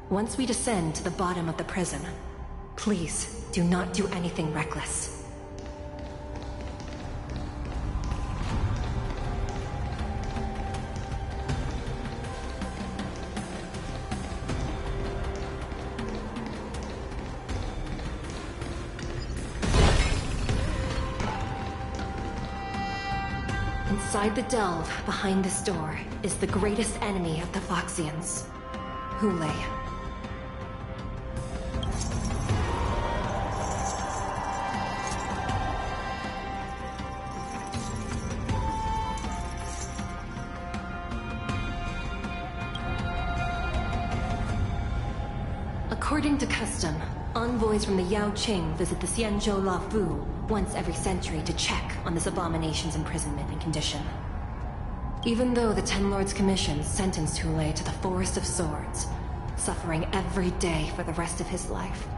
Once we descend to the bottom of the prison, please do not do anything reckless. Inside the delve, behind this door, is the greatest enemy of the Foxians, Hule. According to custom, envoys from the Yao Qing visit the JeiJo La Fu once every century to check on this abomination's imprisonment and condition. Even though the Ten Lords Commission sentenced Hule to the Forest of Swords, suffering every day for the rest of his life,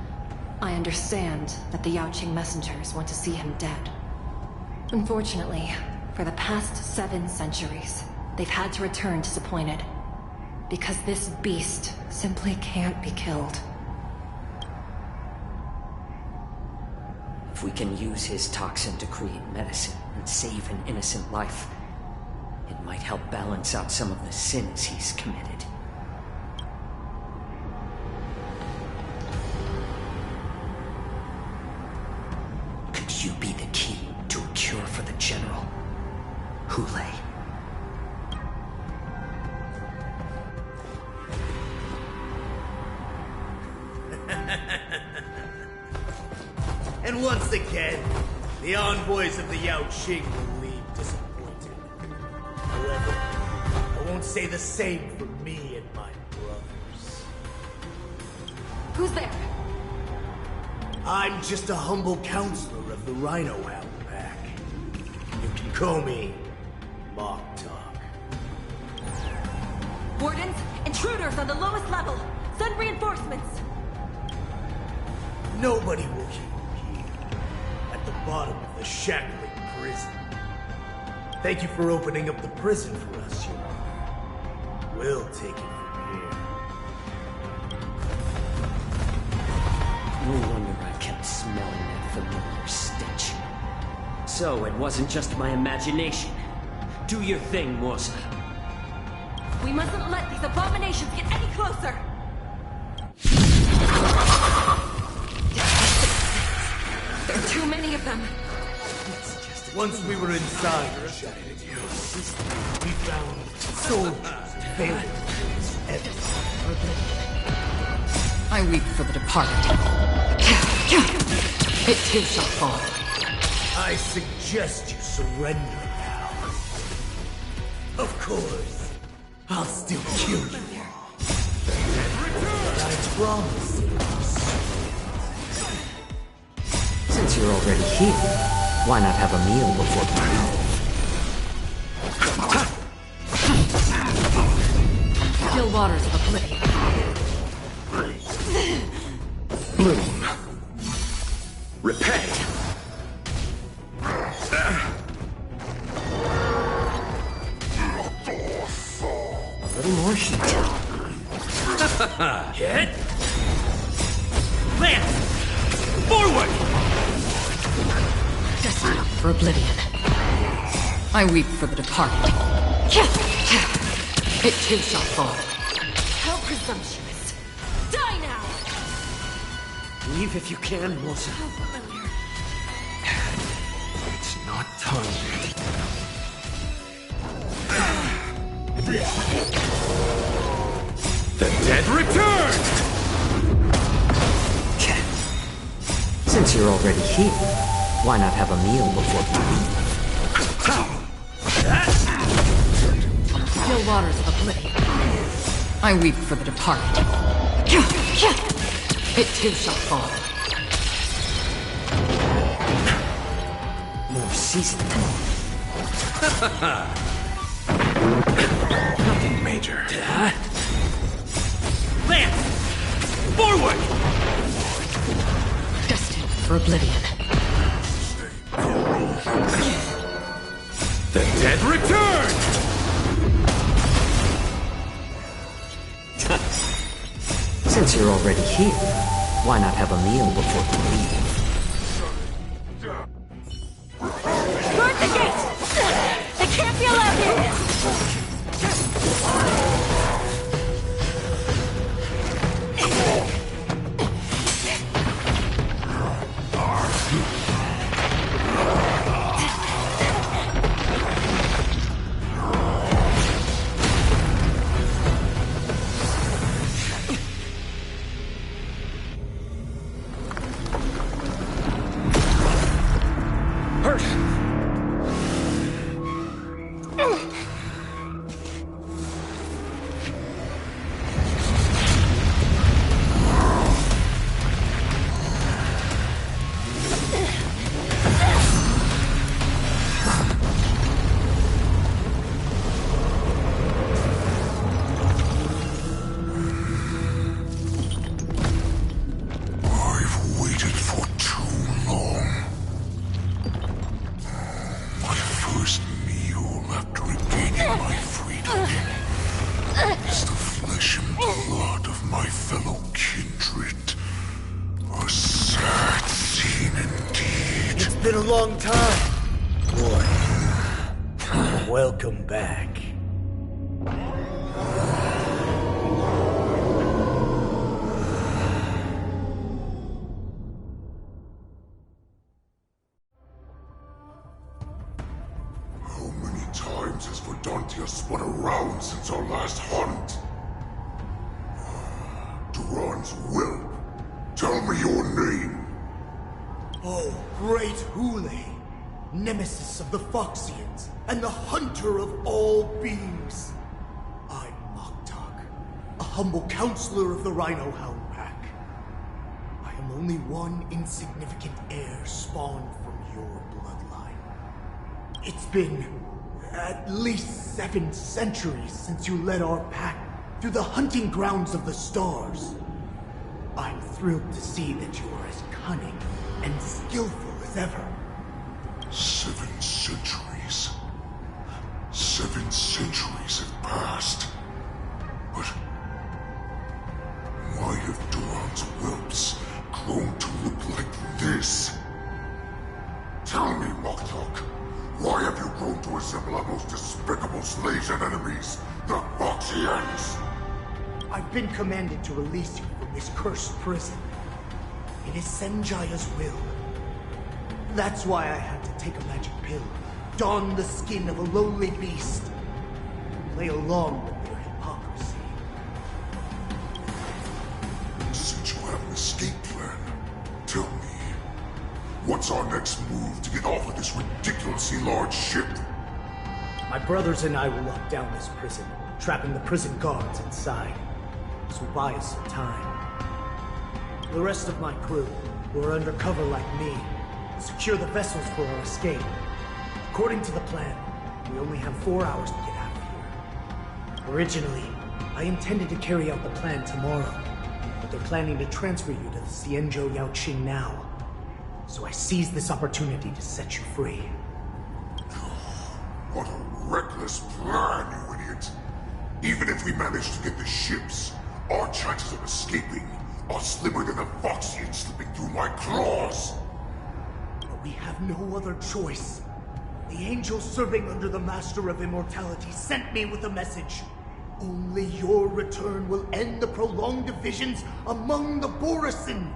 I understand that the Yao Qing messengers want to see him dead. Unfortunately, for the past 7 centuries, they've had to return disappointed, because this beast simply can't be killed. If we can use his toxin to create medicine and save an innocent life, it might help balance out some of the sins he's committed. Could you be the key to a cure for the General, Hule? And once again, the envoys of the Yao Qing will leave disappointed. However, I won't say the same for me and my brothers. Who's there? I'm just a humble counselor of the Rhino Hound Pack. You can call me Mock Talk. Wardens, intruders on the lowest level. Send reinforcements. Nobody will keep at the bottom of the shackling prison. Thank you for opening up the prison for us, Your Honor. We'll take it from here. No wonder I kept smelling that familiar stench. So it wasn't just my imagination. Do your thing, Morsa. We mustn't let these abominations get any closer! There are too many of them. Once we were inside the shackling system, we found soldiers and failures everywhere. I weep for the departed. It too shall fall. I suggest you surrender now. Of course, I'll still kill you. But I promise. Since you're already here, why not have a meal before we Still waters of oblivion. Bloom. Repay. A little more heat. Hit! Lance! Forward! Destined for oblivion. I weep for the departed. It too shall fall. How presumptuous! Die now! Leave if you can, Morsa. It's not time. The dead return! Since you're already here, why not have a meal before we leave? Still waters of oblivion. I weep for the departed. It too shall fall. More seasoning. Nothing major. Lance! Forward! Destined for oblivion. The dead return! Since you're already here, why not have a meal before you leave? Guard the gate! They can't be allowed in! Long time, boy. Welcome back. How many times has Verdantia spun around since our last hunt? Duran's whelp. Tell me your name. Oh, great Hule, nemesis of the Foxians, and the hunter of all beings. I'm Moktok, a humble counselor of the Rhino Hound Pack. I am only one insignificant heir spawned from your bloodline. It's been at least 7 centuries since you led our pack through the hunting grounds of the stars. I'm thrilled to see that you are as cunning and skillful as ever. 7 centuries. 7 centuries have passed. But why have Duran's whelps grown to look like this? Tell me, Moktok, why have you grown to resemble our most despicable slaves and enemies, the Foxians? I've been commanded to release you from this cursed prison. It is Senjaya's will. That's why I had to take a magic pill, don the skin of a lowly beast, and play along with their hypocrisy. Since you have an escape plan, tell me, what's our next move to get off of this ridiculously large ship? My brothers and I will lock down this prison, trapping the prison guards inside. This will buy us some time. The rest of my crew, who are undercover like me, will secure the vessels for our escape. According to the plan, we only have 4 hours to get out of here. Originally, I intended to carry out the plan tomorrow, but they're planning to transfer you to the JeiJo Yaoqing now. So I seized this opportunity to set you free. What a reckless plan, you idiot! Even if we manage to get the ships, our chances of escaping are slimmer than a Foxian slipping through my claws! But we have no other choice. The angel serving under the Master of Immortality sent me with a message. Only your return will end the prolonged divisions among the Borisin.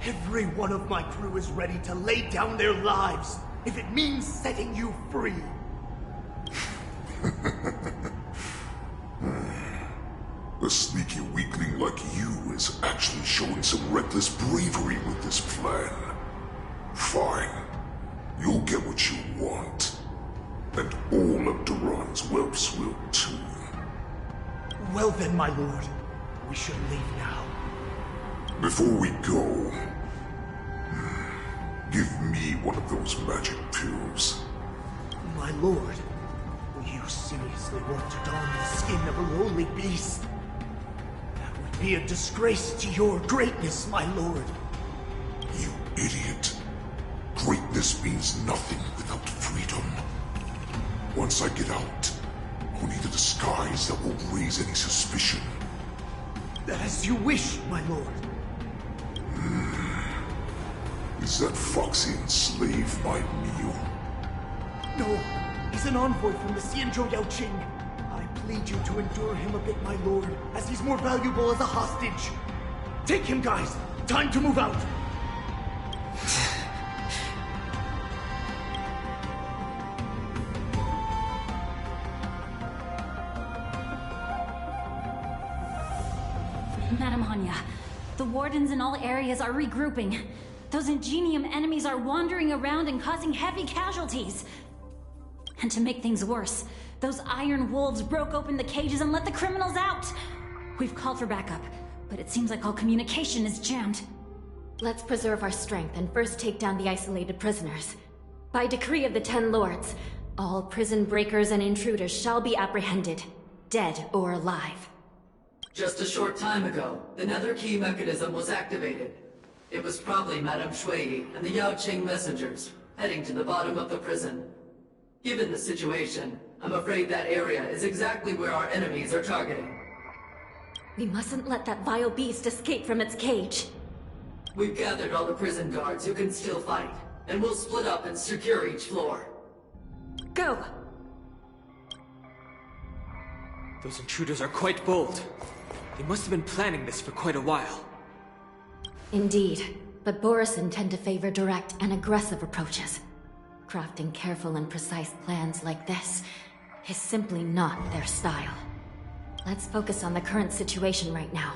Every one of my crew is ready to lay down their lives if it means setting you free. A sneaky weakling like you is actually showing some reckless bravery with this plan. Fine. You'll get what you want. And all of Duran's whelps will too. Well then, my lord. We should leave now. Before we go, give me one of those magic pills. My lord, will you seriously want to don the skin of a lowly beast? That would be a disgrace to your greatness, my lord. You idiot. Greatness means nothing without freedom. Once I get out, I'll need a disguise that won't raise any suspicion. As you wish, my lord. Is that Foxian slave my meal? No, he's an envoy from the JeiJo Yaoqing. I plead you to endure him a bit, my lord, as he's more valuable as a hostage. Take him, guys. Time to move out. Madam Hanya, the wardens in all areas are regrouping. Those Ingenium enemies are wandering around and causing heavy casualties. And to make things worse, those iron wolves broke open the cages and let the criminals out. We've called for backup, but it seems like all communication is jammed. Let's preserve our strength and first take down the isolated prisoners. By decree of the 10 Lords, all prison breakers and intruders shall be apprehended, dead or alive. Just a short time ago, the nether key mechanism was activated. It was probably Madame Shui and the Yaoqing messengers, heading to the bottom of the prison. Given the situation, I'm afraid that area is exactly where our enemies are targeting. We mustn't let that vile beast escape from its cage. We've gathered all the prison guards who can still fight, and we'll split up and secure each floor. Go! Those intruders are quite bold. They must have been planning this for quite a while. Indeed, but Borison tend to favor direct and aggressive approaches. Crafting careful and precise plans like this is simply not their style. Let's focus on the current situation right now.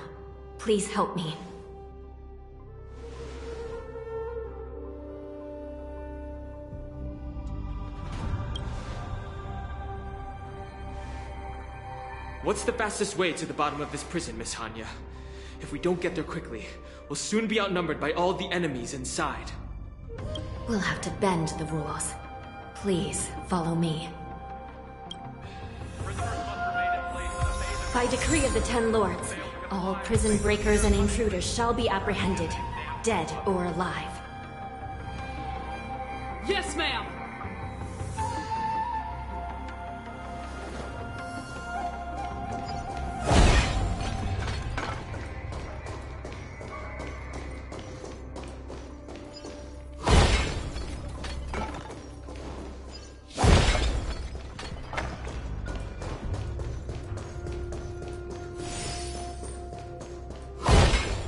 Please help me. What's the fastest way to the bottom of this prison, Miss Hanya? If we don't get there quickly, we'll soon be outnumbered by all the enemies inside. We'll have to bend the rules. Please, follow me. By decree of the 10 Lords, all prison breakers and intruders shall be apprehended, dead or alive. Yes, ma'am!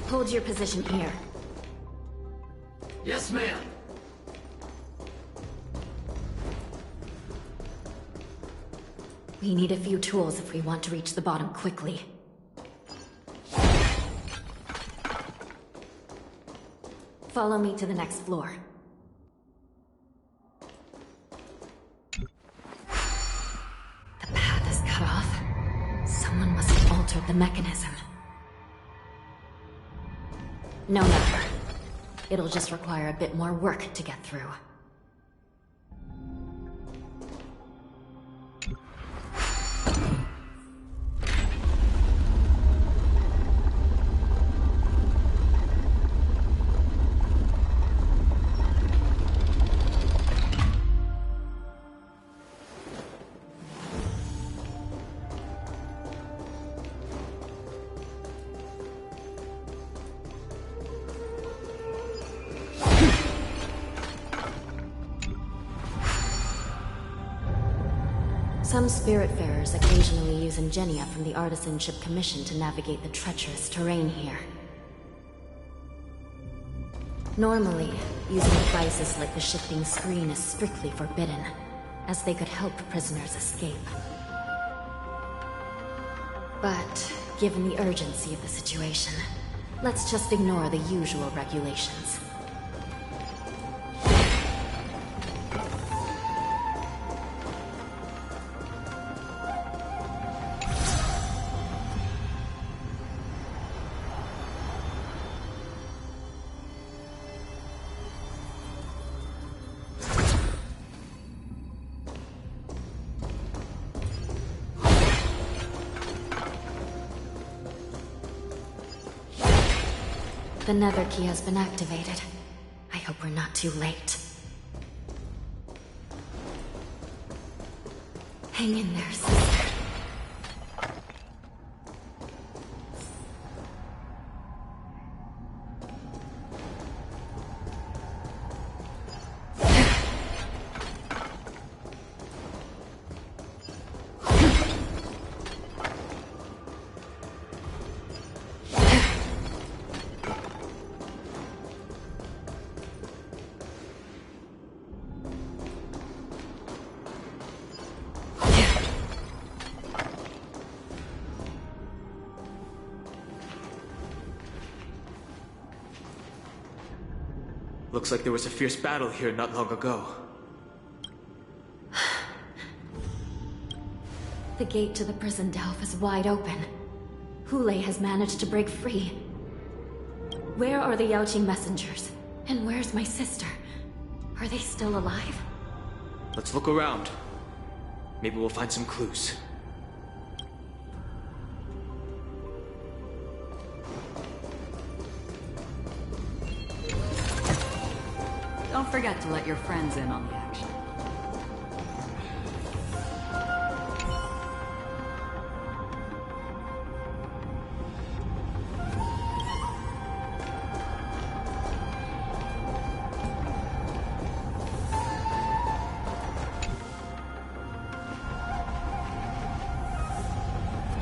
Hold your position here. Yes, ma'am. We need a few tools if we want to reach the bottom quickly. Follow me to the next floor. The path is cut off. Someone must have altered the mechanism. No matter. It'll just require a bit more work to get through. Some Spiritfarers occasionally use ingenia from the Artisanship Commission to navigate the treacherous terrain here. Normally, using devices like the shifting screen is strictly forbidden, as they could help prisoners escape. But, given the urgency of the situation, let's just ignore the usual regulations. The nether key has been activated. I hope we're not too late. Hang in there, sister. Looks like there was a fierce battle here not long ago. The gate to the prison delve is wide open. Hule has managed to break free. Where are the Yaoqing messengers? And where's my sister? Are they still alive? Let's look around. Maybe we'll find some clues. Don't forget to let your friends in on the action.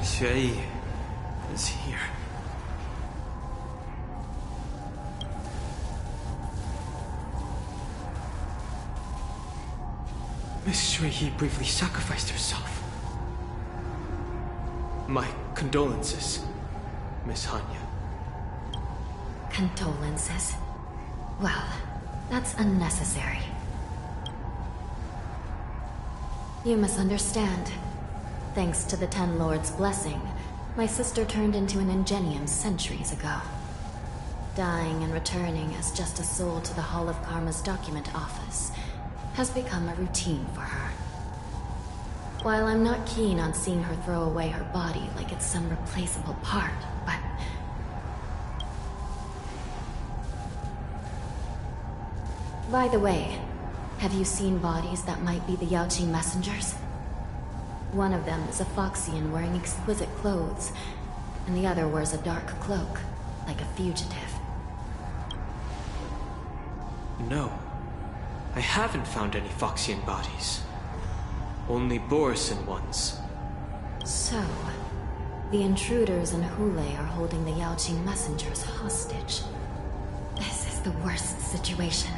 Shui is here. Miss Shui bravely sacrificed herself. My condolences, Miss Hanya. Condolences? Well, that's unnecessary. You misunderstand. Thanks to the Ten Lords' blessing, my sister turned into an Ingenium centuries ago. Dying and returning as just a soul to the Hall of Karma's document office has become a routine for her. While I'm not keen on seeing her throw away her body like it's some replaceable part, but... By the way, have you seen bodies that might be the Yaoqing messengers? One of them is a Foxian wearing exquisite clothes, and the other wears a dark cloak, like a fugitive. No. I haven't found any Foxian bodies. Only Borisin ones. So, the intruders in Hule are holding the Yaoqing messengers hostage. This is the worst situation.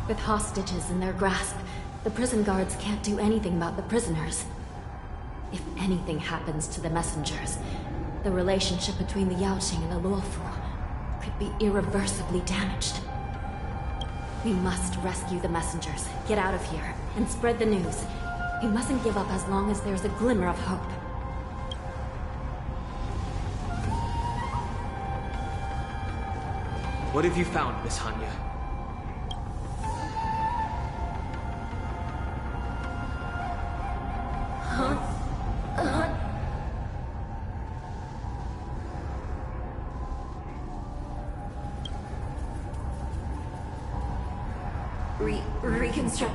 With hostages in their grasp, the prison guards can't do anything about the prisoners. If anything happens to the messengers, the relationship between the Yaoqing and the Luofu could be irreversibly damaged. We must rescue the messengers, get out of here, and spread the news. We mustn't give up as long as there's a glimmer of hope. What have you found, Miss Hanya? Reconstruct.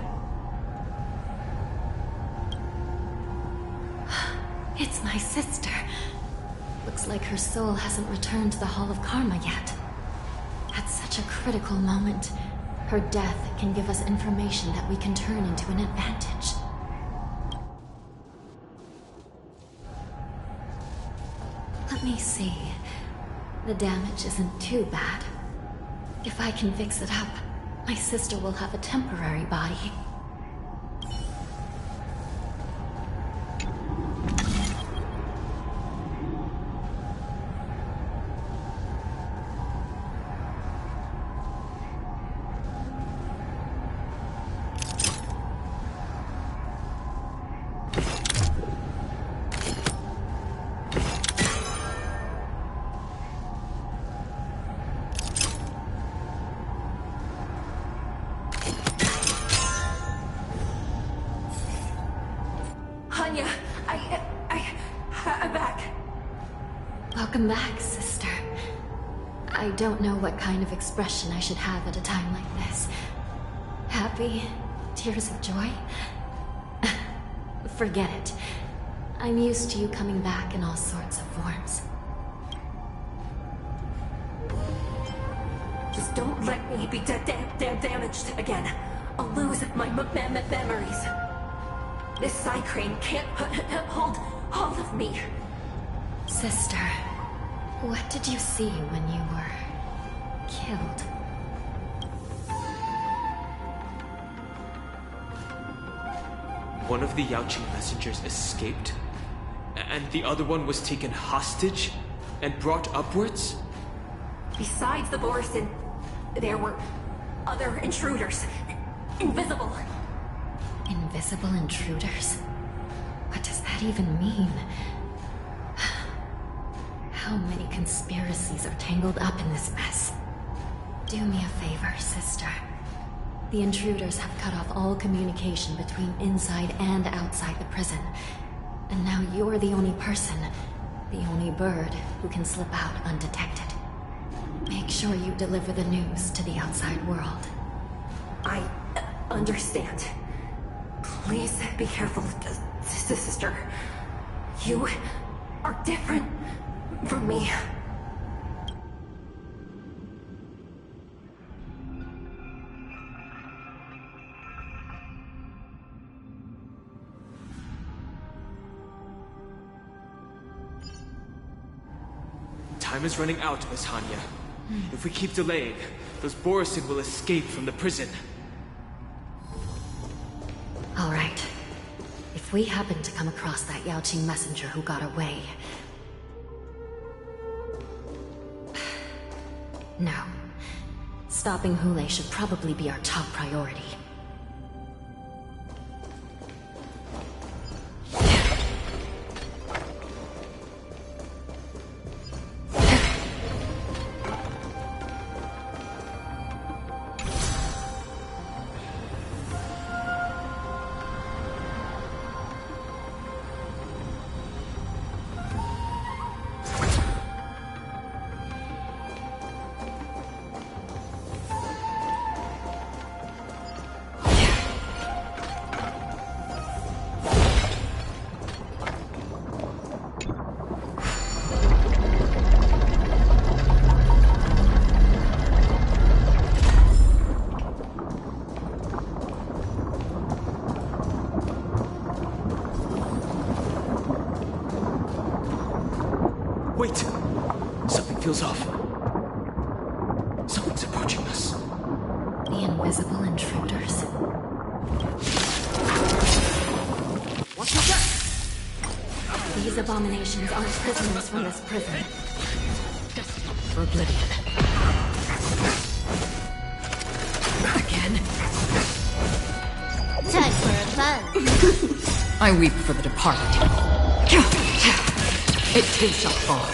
It's my sister. Looks like her soul hasn't returned to the Hall of Karma yet. At such a critical moment, her death can give us information that we can turn into an advantage. Let me see. The damage isn't too bad. If I can fix it up, my sister will have a temporary body. I'm back. Welcome back, sister. I don't know what kind of expression I should have at a time like this. Happy? Tears of joy? Forget it. I'm used to you coming back in all sorts of forms. Just don't let me be damaged again. I'll lose my memories. This Psy Crane can't hold all of me. Sister, what did you see when you were killed? One of the Yaoqing messengers escaped, and the other one was taken hostage and brought upwards? Besides the Borisin, there were Other intruders. Invisible. Invisible intruders? What does that even mean? How many conspiracies are tangled up in this mess? Do me a favor, sister. The intruders have cut off all communication between inside and outside the prison. And now you're the only person, the only bird, who can slip out undetected. Make sure you deliver the news to the outside world. I understand. Please be careful, sister. You are different from me. Time is running out, Miss Hanya. If we keep delaying, those Borisin will escape from the prison. All right. If we happen to come across that Yaoqing messenger who got away... No. Stopping Hule should probably be our top priority. Wait! Something feels off. Someone's approaching us. The invisible intruders. What was that? These abominations aren't prisoners from this prison. For oblivion. Again? Time for a fun. I weep for the departed. It too shall fall.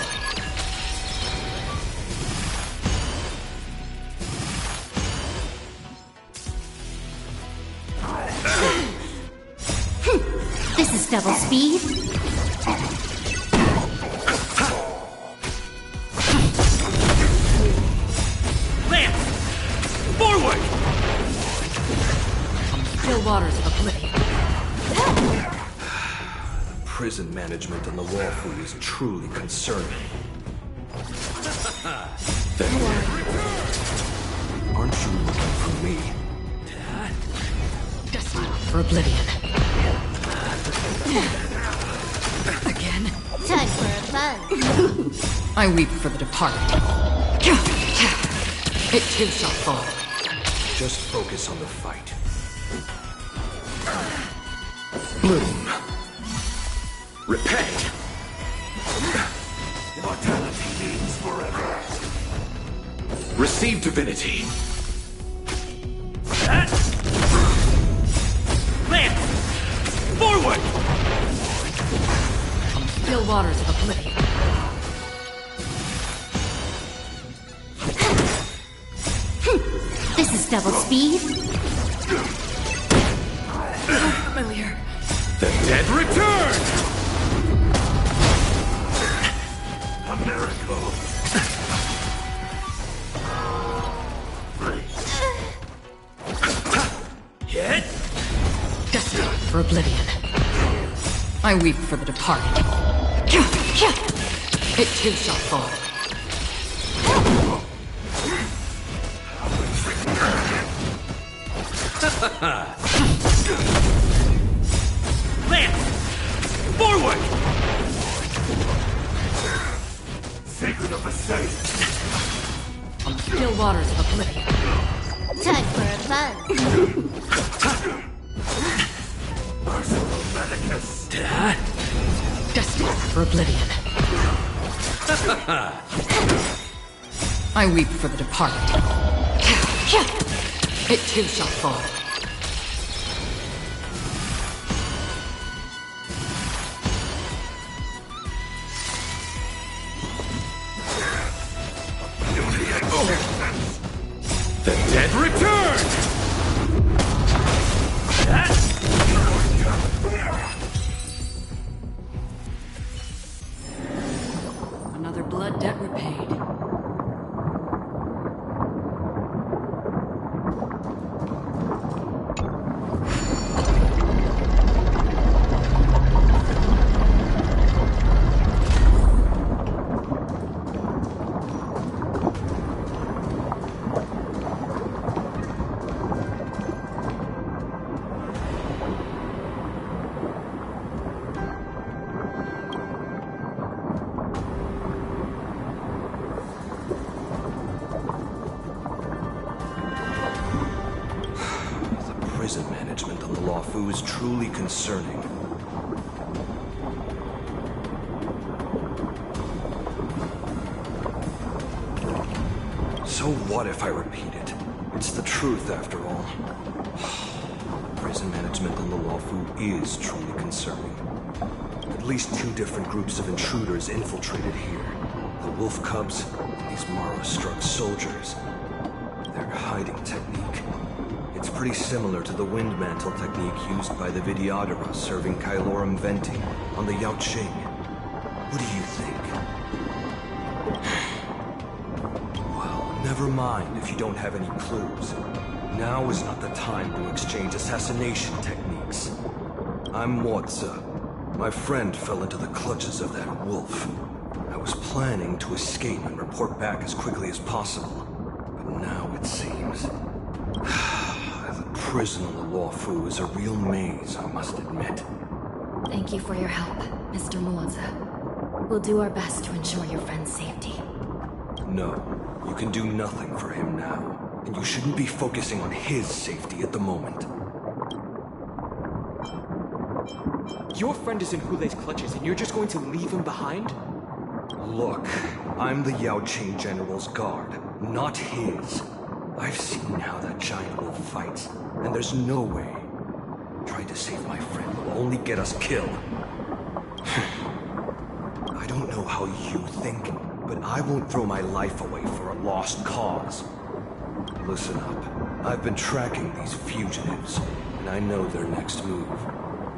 This is double speed. Lance! Forward! Still waters of oblivion. Prison management on the Wallfu is truly concerning. Then, aren't you looking for me? For oblivion. Again? Time for a fun. I weep for the departed. It too shall fall. Just focus on the fight. Bloom. Repent! Immortality means forever. Receive divinity. Lance! Forward! Still waters of oblivion. This is double speed. Familiar. The dead return! A miracle. Hit! For oblivion. I weep for the departed. It too shall fall. Lance! Forward! Sacred of the saint. Still waters of oblivion. Time for a fun. Merciful Medicus. Destined for oblivion. I weep for the departed. It too shall fall. The dead return! Another blood debt repaid. Prison management on the Lawfu is truly concerning. So what if I repeat it? It's the truth, after all. Prison management on the Lawfu is truly concerning. At least 2 different groups of intruders infiltrated here. The Wolf Cubs, these Mara-struck soldiers. Their hiding technique. It's pretty similar to the wind mantle technique used by the Vidyadhara serving Kailorum Venti on the Yao Qing. What do you think? Well, never mind if you don't have any clues. Now is not the time to exchange assassination techniques. I'm Motza. My friend fell into the clutches of that wolf. I was planning to escape and report back as quickly as possible. But now it seems... The prison on the Lawfu is a real maze, I must admit. Thank you for your help, Mr. Motza. We'll do our best to ensure your friend's safety. No, you can do nothing for him now. And you shouldn't be focusing on his safety at the moment. Your friend is in Hulei's clutches and you're just going to leave him behind? Look, I'm the Yao Qing General's guard, not his. I've seen how that giant wolf fights, and there's no way. Trying to save my friend will only get us killed. I don't know how you think, but I won't throw my life away for a lost cause. Listen up. I've been tracking these fugitives, and I know their next move.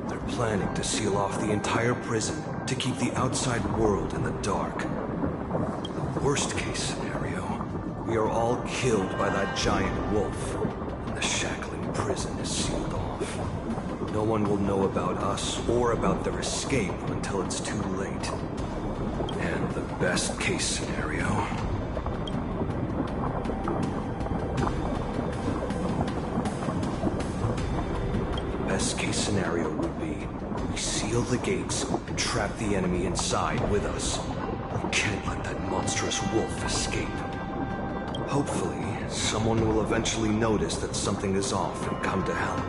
They're planning to seal off the entire prison to keep the outside world in the dark. The worst case scenario, we are all killed by that giant wolf, and the shackling prison is sealed off. No one will know about us or about their escape until it's too late. And the best case scenario... The best case scenario would be we seal the gates and trap the enemy inside with us. We can't let that monstrous wolf escape. Hopefully, someone will eventually notice that something is off and come to help.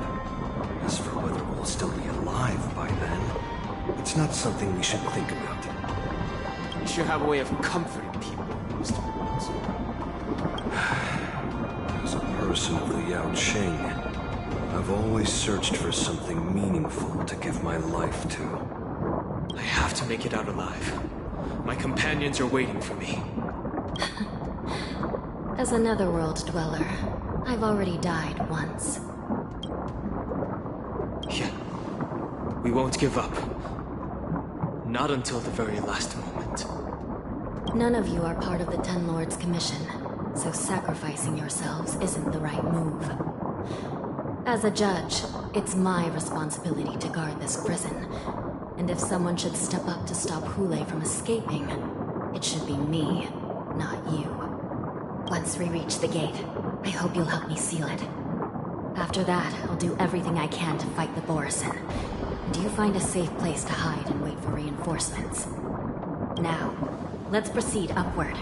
As for whether we'll still be alive by then, it's not something we should think about. You should have a way of comforting people, Mr. Woods. As a person of the Yao Qing, I've always searched for something meaningful to give my life to. I have to make it out alive. My companions are waiting for me. As a netherworld dweller, I've already died once. Yeah. We won't give up. Not until the very last moment. None of you are part of the Ten Lords' Commission, so sacrificing yourselves isn't the right move. As a judge, it's my responsibility to guard this prison. And if someone should step up to stop Hulei from escaping, it should be me, not you. Once we reach the gate, I hope you'll help me seal it. After that, I'll do everything I can to fight the Borisin. And you find a safe place to hide and wait for reinforcements. Now, let's proceed upward.